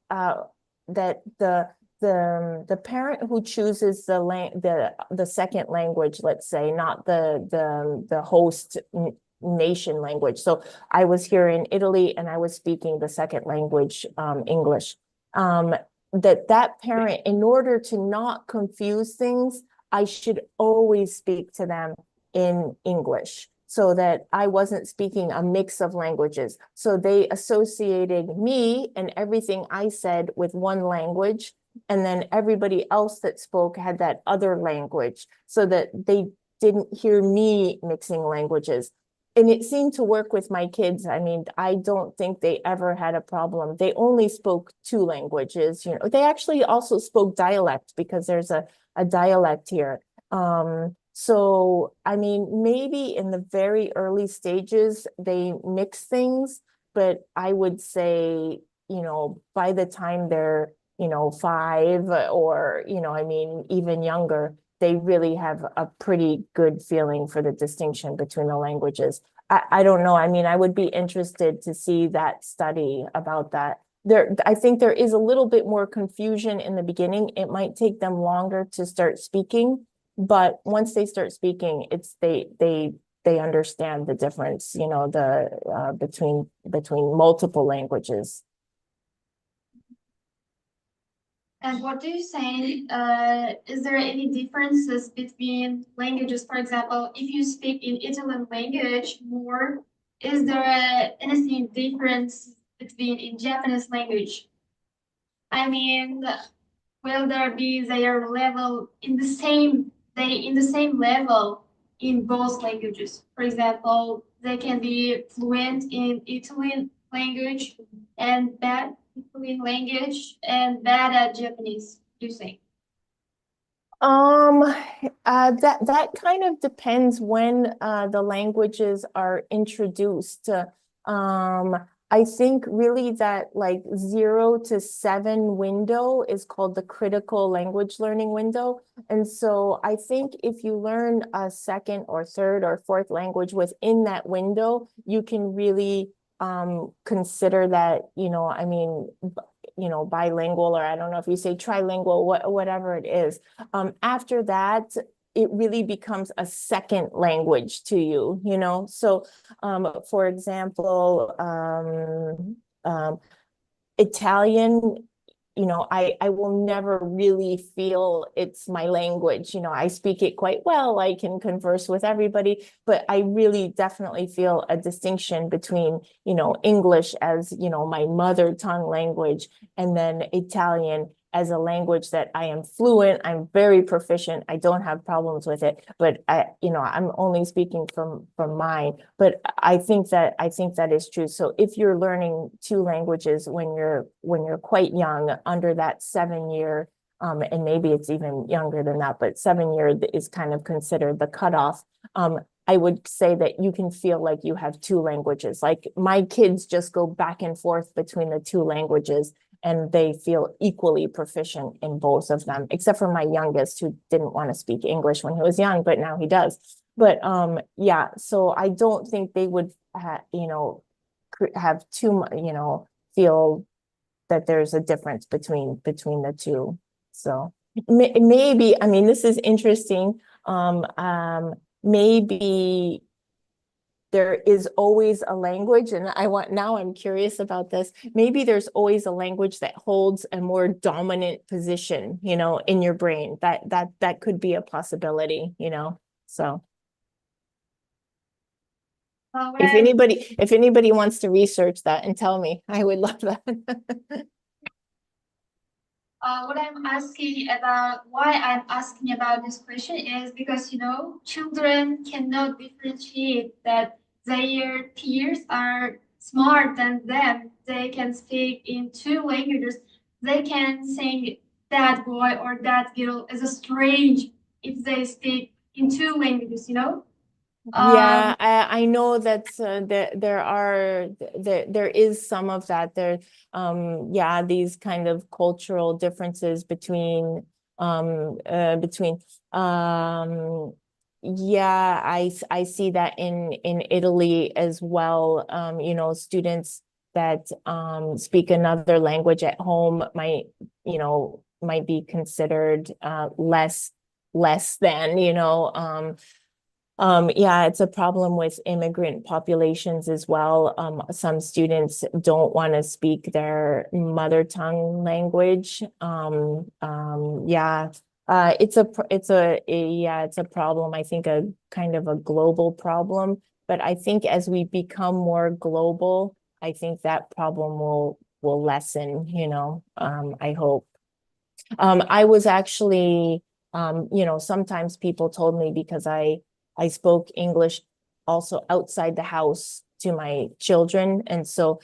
that the parent who chooses the second language, let's say, not the host nation language. So I was here in Italy and I was speaking the second language, English. That parent, in order to not confuse things, I should always speak to them in English, so that I wasn't speaking a mix of languages. So they associated me and everything I said with one language, and then everybody else that spoke had that other language, so that they didn't hear me mixing languages. And it seemed to work with my kids. I mean, I don't think they ever had a problem. They only spoke 2 languages, you know. They actually also spoke dialect, because there's a dialect here. So, I mean, maybe in the very early stages, they mix things, but I would say, you know, by the time they're, you know, 5, or, you know, I mean, even younger, they really have a pretty good feeling for the distinction between the languages. I don't know. I mean, I would be interested to see that study about that. I think there is a little bit more confusion in the beginning. It might take them longer to start speaking, but once they start speaking, they understand the difference, you know, between multiple languages. And what do you say? Is there any differences between languages? For example, if you speak in Italian language more, is there anything difference between in Japanese language? I mean, will there be their level in the same they in the same level in both languages? For example, they can be fluent in Italian language and bad Italian language and bad at Japanese, do you think? Um, that kind of depends when the languages are introduced. I think really that like 0 to 7 window is called the critical language learning window. And so I think if you learn a second or third or fourth language within that window, you can really consider that, you know, I mean, you know, bilingual, or I don't know if you say trilingual, whatever it is. After that, it really becomes a second language to you, you know? So, for example, Italian, you know, I will never really feel it's my language. You know, I speak it quite well. I can converse with everybody, but I really definitely feel a distinction between, you know, English as, you know, my mother tongue language, and then Italian as a language that I am fluent, I'm very proficient, I don't have problems with it, but you know, I'm only speaking from mine. But I think that is true. So if you're learning 2 languages when you're quite young, under that 7 year, and maybe it's even younger than that, but 7 year is kind of considered the cutoff. I would say that you can feel like you have 2 languages. Like my kids just go back and forth between the 2 languages, and they feel equally proficient in both of them, except for my youngest, who didn't want to speak English when he was young, but now he does. But yeah, so I don't think they would you know, have too much, you know, feel that there's a difference between the two. So maybe, I mean, this is interesting. Maybe there is always a language, and now I'm curious about this. Maybe there's always a language that holds a more dominant position, you know, in your brain. That could be a possibility, you know. So if anybody wants to research that and tell me, I would love that. What I'm asking about, why I'm asking about this question is because, you know, children cannot differentiate that their peers are smart than them. They can speak in 2 languages. They can think that boy or that girl is a strange if they speak in 2 languages, you know? Yeah, I know that there is some of that there. Yeah, these kind of cultural differences between between yeah, I see that in Italy as well. You know, students that speak another language at home might, you know, might be considered less than, you know. Yeah, it's a problem with immigrant populations as well. Some students don't want to speak their mother tongue language. Yeah, it's a problem. I think a kind of a global problem. But I think as we become more global, I think that problem will lessen, you know, I hope. I was actually, you know, sometimes people told me because I spoke English also outside the house to my children. And so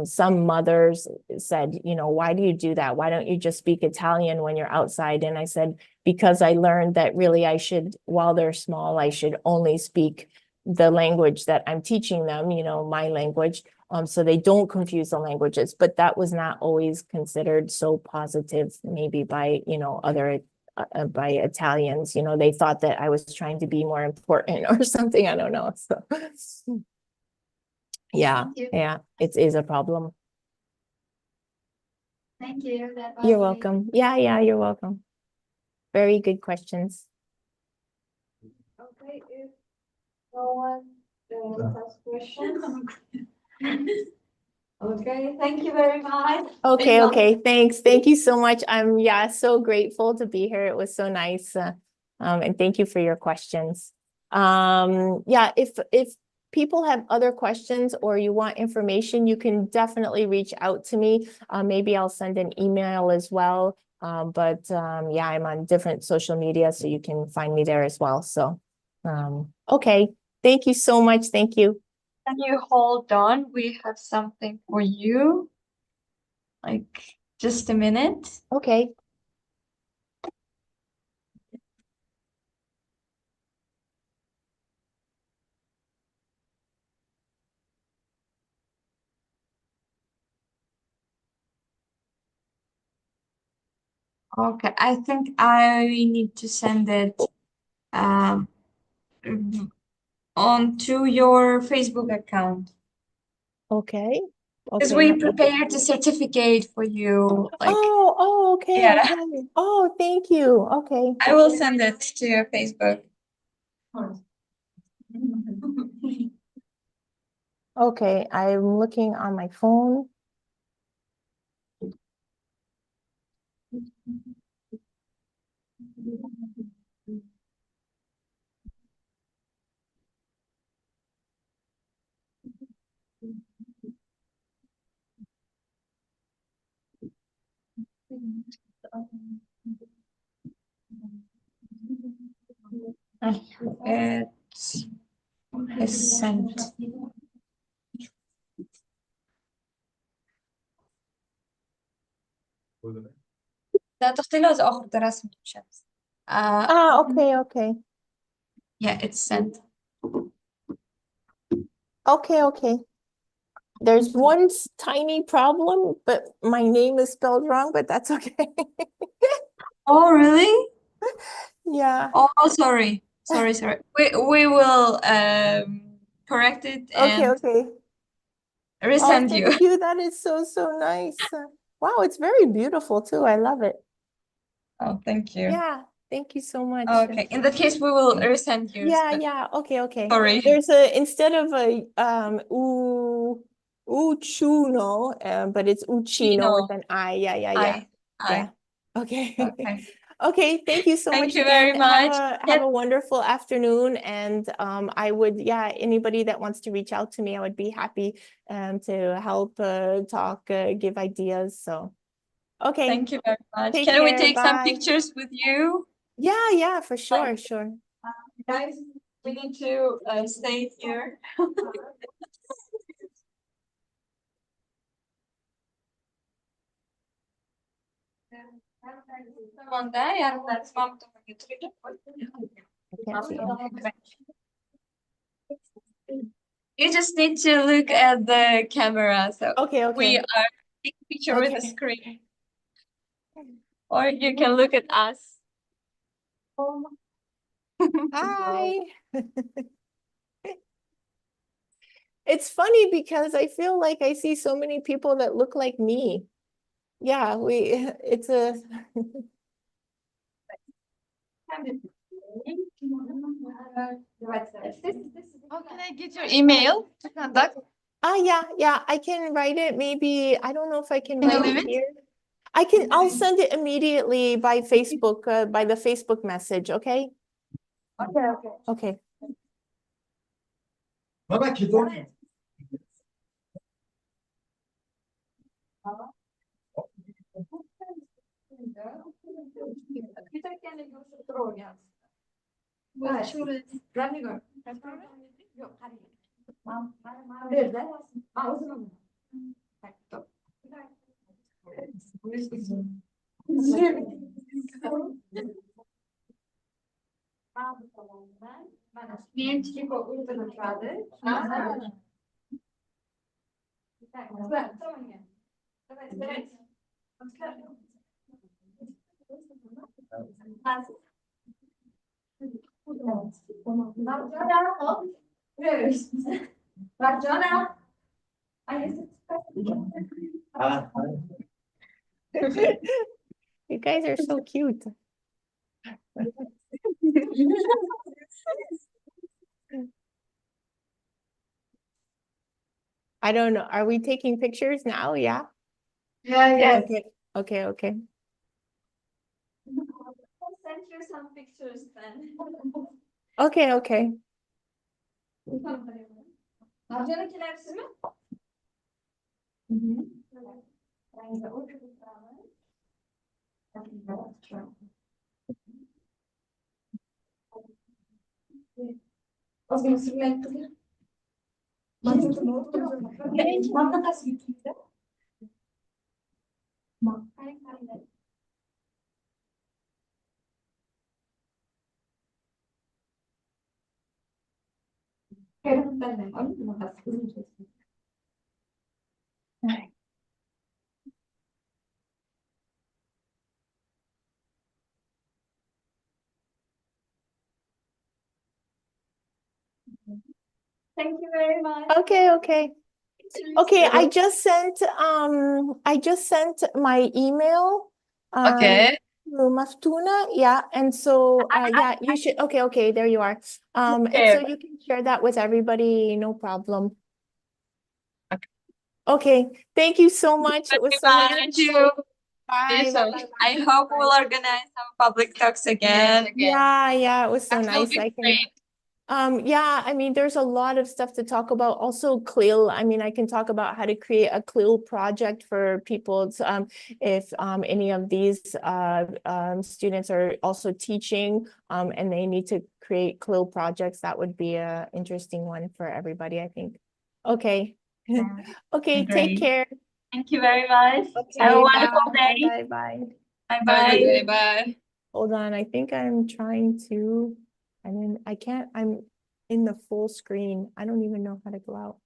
some mothers said, you know, why do you do that? Why don't you just speak Italian when you're outside? And I said, because I learned that really I should, while they're small, I should only speak the language that I'm teaching them, you know, my language. So they don't confuse the languages, but that was not always considered so positive, maybe by, you know, other by Italians, you know, they thought that I was trying to be more important or something. I don't know. So Yeah, Thank you. yeah, it is a problem. Thank you. That was You're great. welcome. Yeah, you're welcome. Very good questions. Okay, if no one has questions. Okay, thank you very much. Okay, thanks. Thank you so much. I'm so grateful to be here. It was so nice. And thank you for your questions. If people have other questions or you want information, you can definitely reach out to me. Maybe I'll send an email as well. I'm on different social media, so you can find me there as well. So, okay. Thank you so much. Thank you. Can you hold on? We have something for you. Like, just a minute. Okay. Okay, I think I need to send it um onto your Facebook account. Okay. Because Okay. we prepared the certificate for you. Like, Okay, yeah. okay. Oh, thank you. Okay. I will send it to your Facebook. Okay, I'm looking on my phone. It is sent. لا تغطي له آخر دراسة الشمس. Okay. Yeah, it's sent. Okay. There's one tiny problem, but my name is spelled wrong, but that's okay. Oh, really? Yeah. Oh, sorry. We will correct it and Okay. Oh, resend you. thank you. That is so nice. Wow, it's very beautiful too. I love it. Oh, thank you. Yeah, thank you so much. Okay, in that case, we will resend you. Yeah. Okay. Sorry. There's instead of a uchuno, but it's uchino with an I. Yeah. I. Okay. Okay. Okay, thank you so Thank much you again. very much. Have a wonderful afternoon. And I would, anybody that wants to reach out to me, I would be happy to help talk, give ideas. So, okay. Thank you very much. Take Can we care. take some Bye. pictures with you? Yeah, for sure. Guys, we need to stay here. Tamam da yarın ders Mahmut'a götüreceğim. I can't see anything. You just need to look at the camera. So Okay. we are taking picture with the Okay. screen. Or you can look at us. Hi. It's funny because I feel like I see so many people that look like me. Yeah, it's a, Oh, can I get your email to contact? yeah, I can write it. Maybe, I don't know if I can Can you write leave it it? here. I'll send it immediately by Facebook, by the Facebook message, okay? Okay. Marjana. You guys are so cute. I don't know. Are we taking pictures now? Yeah. Yeah. Okay. Okay. Okay. I'll send you some pictures then. Okay. Okay. Narcan'ınkiler hepsi mi? Ben de o çocuklarla. O zaman sürmek kılıyor. Matematik YouTube'da. Thank you very much. Okay. Okay. Okay. I just sent my email. Okay. To Maftuna. Yeah. And so yeah, you should okay, there you are. And Okay. so you can share that with everybody, no problem. Okay. Okay. Thank you so much. It was so nice. Thank you. Bye. So Bye. I hope we'll organize some public talks again. Yeah, it was so That will nice. be I can great. yeah, I mean, there's a lot of stuff to talk about. Also, CLIL. I mean, I can talk about how to create a CLIL project for people. If any of these students are also teaching and they need to create CLIL projects, that would be a interesting one for everybody, I think. Okay. Okay, take Great. care. Thank you very much. Okay, Have a bye. wonderful day. Bye, bye. Bye-bye. Bye. Hold on, I think I'm trying to, and then I can't, I'm in the full screen. I don't even know how to go out.